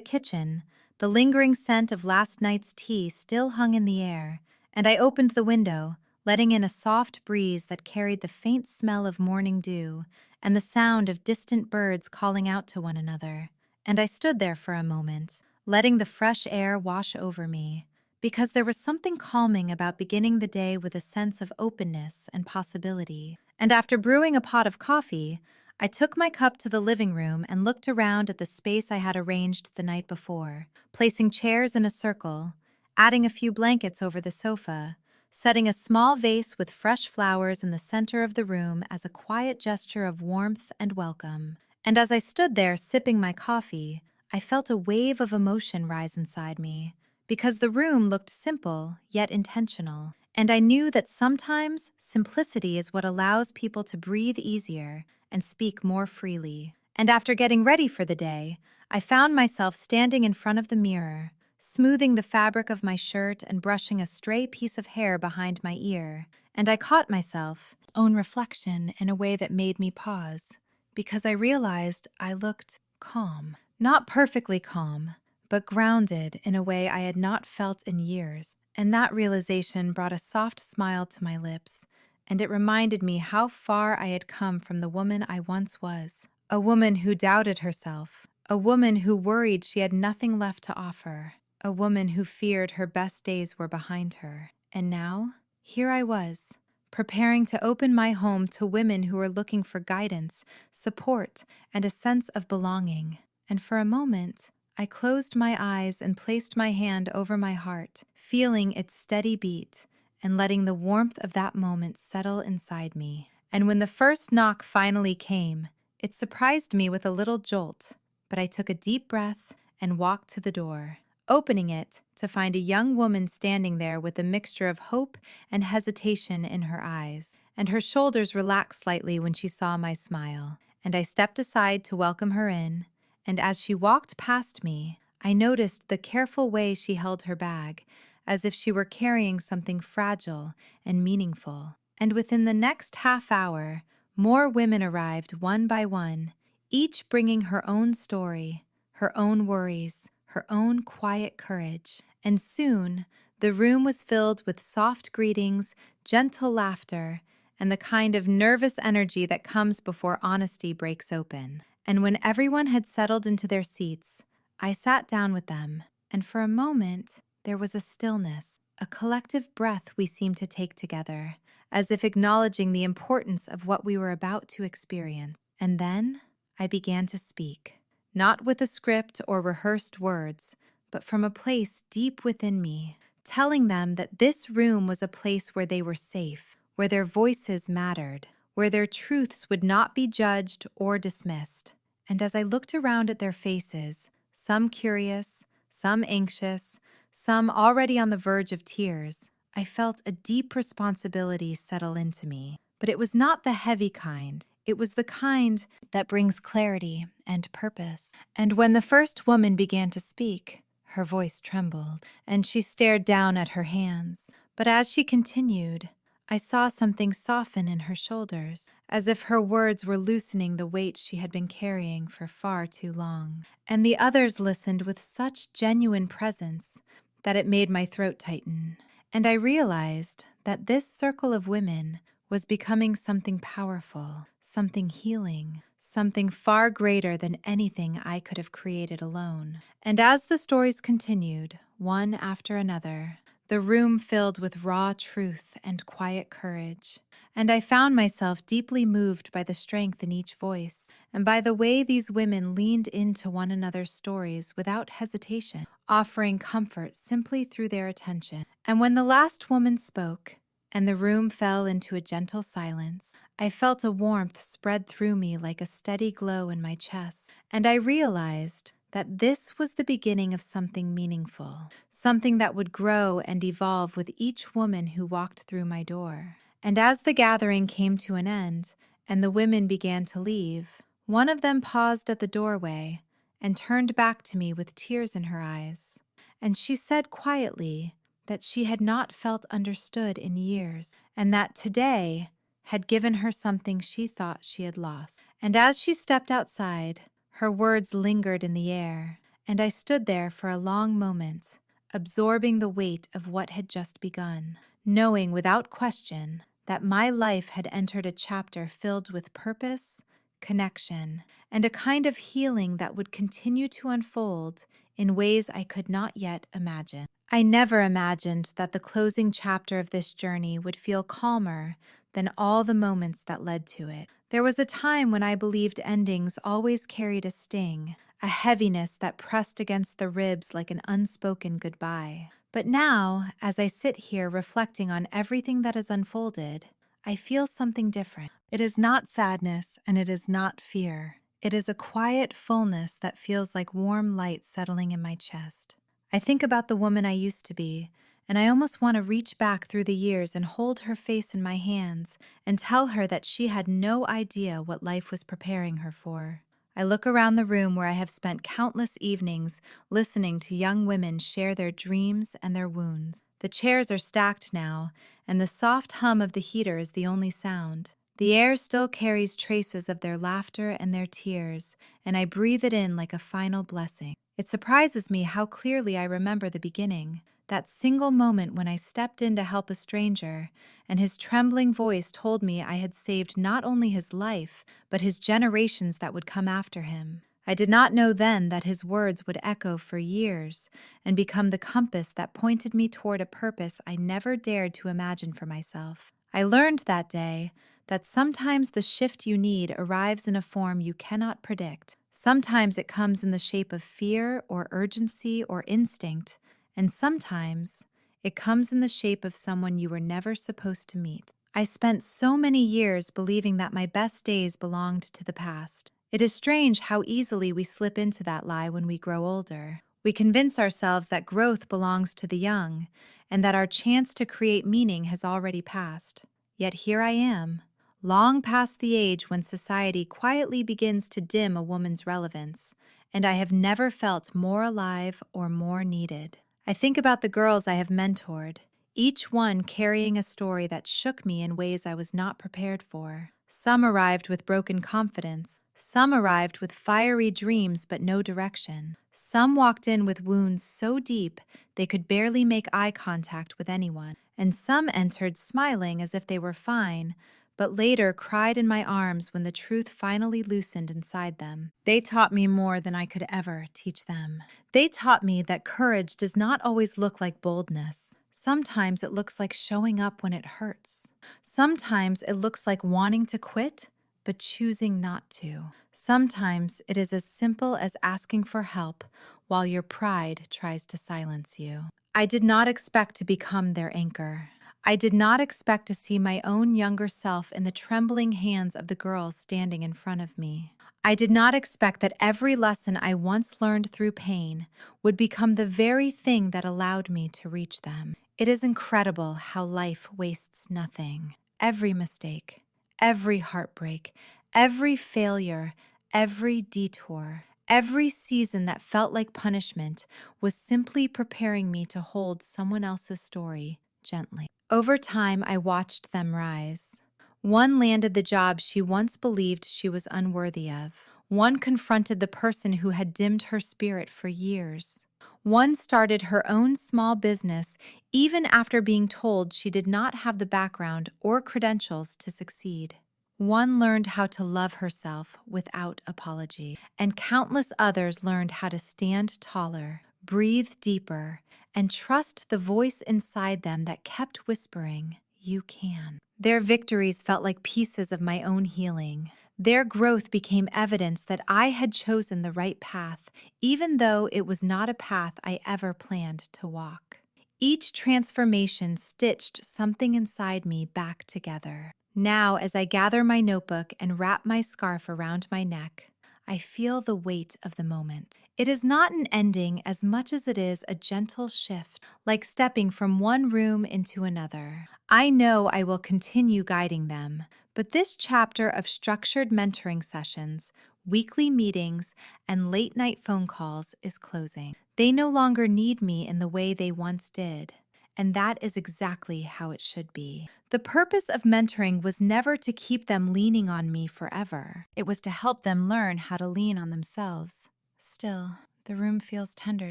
kitchen, the lingering scent of last night's tea still hung in the air, and I opened the window, letting in a soft breeze that carried the faint smell of morning dew and the sound of distant birds calling out to one another. And I stood there for a moment, letting the fresh air wash over me, because there was something calming about beginning the day with a sense of openness and possibility. And after brewing a pot of coffee, I took my cup to the living room and looked around at the space I had arranged the night before, placing chairs in a circle, adding a few blankets over the sofa, setting a small vase with fresh flowers in the center of the room as a quiet gesture of warmth and welcome. And as I stood there sipping my coffee, I felt a wave of emotion rise inside me, because the room looked simple yet intentional, and I knew that sometimes simplicity is what allows people to breathe easier and speak more freely. And after getting ready for the day, I found myself standing in front of the mirror, smoothing the fabric of my shirt and brushing a stray piece of hair behind my ear, and I caught myself own reflection in a way that made me pause, because I realized I looked calm. Not perfectly calm, but grounded in a way I had not felt in years. And that realization brought a soft smile to my lips, and it reminded me how far I had come from the woman I once was. A woman who doubted herself, a woman who worried she had nothing left to offer, a woman who feared her best days were behind her. And now, here I was, preparing to open my home to women who were looking for guidance, support, and a sense of belonging. And for a moment, I closed my eyes and placed my hand over my heart, feeling its steady beat and letting the warmth of that moment settle inside me. And when the first knock finally came, it surprised me with a little jolt, but I took a deep breath and walked to the door, opening it to find a young woman standing there with a mixture of hope and hesitation in her eyes, and her shoulders relaxed slightly when she saw my smile. And I stepped aside to welcome her in, and as she walked past me, I noticed the careful way she held her bag, as if she were carrying something fragile and meaningful. And within the next half hour, more women arrived one by one, each bringing her own story, her own worries, her own quiet courage. And soon, the room was filled with soft greetings, gentle laughter, and the kind of nervous energy that comes before honesty breaks open. And when everyone had settled into their seats, I sat down with them, and for a moment, there was a stillness, a collective breath we seemed to take together, as if acknowledging the importance of what we were about to experience. And then I began to speak, not with a script or rehearsed words, but from a place deep within me, telling them that this room was a place where they were safe, where their voices mattered, where their truths would not be judged or dismissed. And as I looked around at their faces, some curious, some anxious, some already on the verge of tears, I felt a deep responsibility settle into me. But it was not the heavy kind. It was the kind that brings clarity and purpose. And when the first woman began to speak, her voice trembled, and she stared down at her hands. But as she continued, I saw something soften in her shoulders, as if her words were loosening the weight she had been carrying for far too long. And the others listened with such genuine presence that it made my throat tighten. And I realized that this circle of women was becoming something powerful, something healing, something far greater than anything I could have created alone. And as the stories continued, one after another, the room filled with raw truth and quiet courage. And I found myself deeply moved by the strength in each voice, and by the way these women leaned into one another's stories without hesitation, offering comfort simply through their attention. And when the last woman spoke, and the room fell into a gentle silence, I felt a warmth spread through me like a steady glow in my chest, and I realized that this was the beginning of something meaningful, something that would grow and evolve with each woman who walked through my door. And as the gathering came to an end, and the women began to leave, one of them paused at the doorway and turned back to me with tears in her eyes. And she said quietly that she had not felt understood in years, and that today had given her something she thought she had lost. And as she stepped outside, her words lingered in the air, and I stood there for a long moment, absorbing the weight of what had just begun, knowing without question that my life had entered a chapter filled with purpose, connection, and a kind of healing that would continue to unfold in ways I could not yet imagine. I never imagined that the closing chapter of this journey would feel calmer than all the moments that led to it. There was a time when I believed endings always carried a sting, a heaviness that pressed against the ribs like an unspoken goodbye. But now, as I sit here reflecting on everything that has unfolded, I feel something different. It is not sadness and it is not fear. It is a quiet fullness that feels like warm light settling in my chest. I think about the woman I used to be, and I almost want to reach back through the years and hold her face in my hands and tell her that she had no idea what life was preparing her for. I look around the room where I have spent countless evenings listening to young women share their dreams and their wounds. The chairs are stacked now, and the soft hum of the heater is the only sound. The air still carries traces of their laughter and their tears, and I breathe it in like a final blessing. It surprises me how clearly I remember the beginning, that single moment when I stepped in to help a stranger, and his trembling voice told me I had saved not only his life, but his generations that would come after him. I did not know then that his words would echo for years and become the compass that pointed me toward a purpose I never dared to imagine for myself. I learned that day that sometimes the shift you need arrives in a form you cannot predict. Sometimes it comes in the shape of fear or urgency or instinct, and sometimes it comes in the shape of someone you were never supposed to meet. I spent so many years believing that my best days belonged to the past. It is strange how easily we slip into that lie when we grow older. We convince ourselves that growth belongs to the young, and that our chance to create meaning has already passed. Yet here I am, long past the age when society quietly begins to dim a woman's relevance, and I have never felt more alive or more needed. I think about the girls I have mentored, each one carrying a story that shook me in ways I was not prepared for. Some arrived with broken confidence. Some arrived with fiery dreams but no direction. Some walked in with wounds so deep they could barely make eye contact with anyone. And some entered smiling as if they were fine, but later cried in my arms when the truth finally loosened inside them. They taught me more than I could ever teach them. They taught me that courage does not always look like boldness. Sometimes it looks like showing up when it hurts. Sometimes it looks like wanting to quit, but choosing not to. Sometimes it is as simple as asking for help while your pride tries to silence you. I did not expect to become their anchor. I did not expect to see my own younger self in the trembling hands of the girls standing in front of me. I did not expect that every lesson I once learned through pain would become the very thing that allowed me to reach them. It is incredible how life wastes nothing. Every mistake, every heartbreak, every failure, every detour, every season that felt like punishment was simply preparing me to hold someone else's story gently. Over time, I watched them rise. One landed the job she once believed she was unworthy of. One confronted the person who had dimmed her spirit for years. One started her own small business even after being told she did not have the background or credentials to succeed. One learned how to love herself without apology, and countless others learned how to stand taller, breathe deeper, and trust the voice inside them that kept whispering, "You can." Their victories felt like pieces of my own healing. Their growth became evidence that I had chosen the right path, even though it was not a path I ever planned to walk. Each transformation stitched something inside me back together. Now, as I gather my notebook and wrap my scarf around my neck, I feel the weight of the moment. It is not an ending as much as it is a gentle shift, like stepping from one room into another. I know I will continue guiding them, but this chapter of structured mentoring sessions, weekly meetings, and late night phone calls is closing. They no longer need me in the way they once did, and that is exactly how it should be. The purpose of mentoring was never to keep them leaning on me forever. It was to help them learn how to lean on themselves. Still, the room feels tender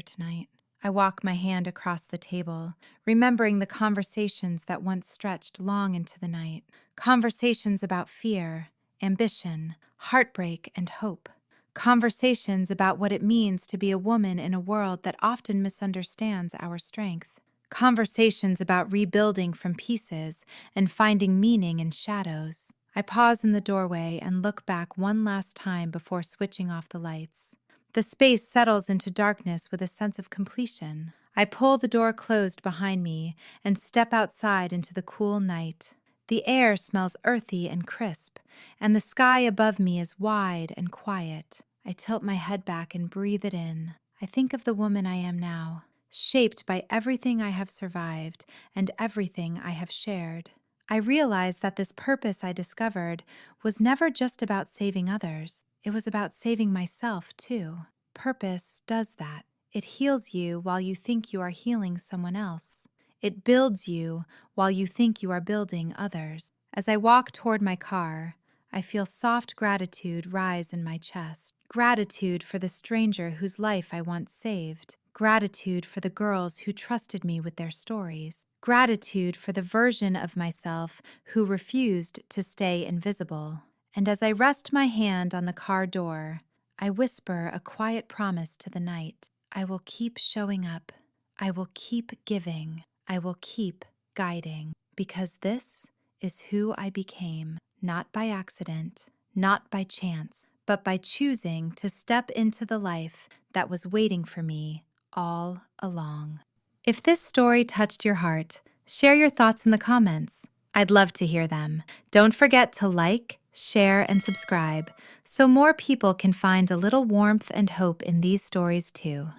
tonight. I walk my hand across the table, remembering the conversations that once stretched long into the night. Conversations about fear, ambition, heartbreak, and hope. Conversations about what it means to be a woman in a world that often misunderstands our strength. Conversations about rebuilding from pieces and finding meaning in shadows. I pause in the doorway and look back one last time before switching off the lights. The space settles into darkness with a sense of completion. I pull the door closed behind me and step outside into the cool night. The air smells earthy and crisp, and the sky above me is wide and quiet. I tilt my head back and breathe it in. I think of the woman I am now, shaped by everything I have survived and everything I have shared. I realize that this purpose I discovered was never just about saving others. It was about saving myself, too. Purpose does that. It heals you while you think you are healing someone else. It builds you while you think you are building others. As I walk toward my car, I feel soft gratitude rise in my chest. Gratitude for the stranger whose life I once saved. Gratitude for the girls who trusted me with their stories. Gratitude for the version of myself who refused to stay invisible. And as I rest my hand on the car door, I whisper a quiet promise to the night. I will keep showing up. I will keep giving. I will keep guiding. Because this is who I became, not by accident, not by chance, but by choosing to step into the life that was waiting for me all along. If this story touched your heart, share your thoughts in the comments. I'd love to hear them. Don't forget to like, share, and subscribe so more people can find a little warmth and hope in these stories too.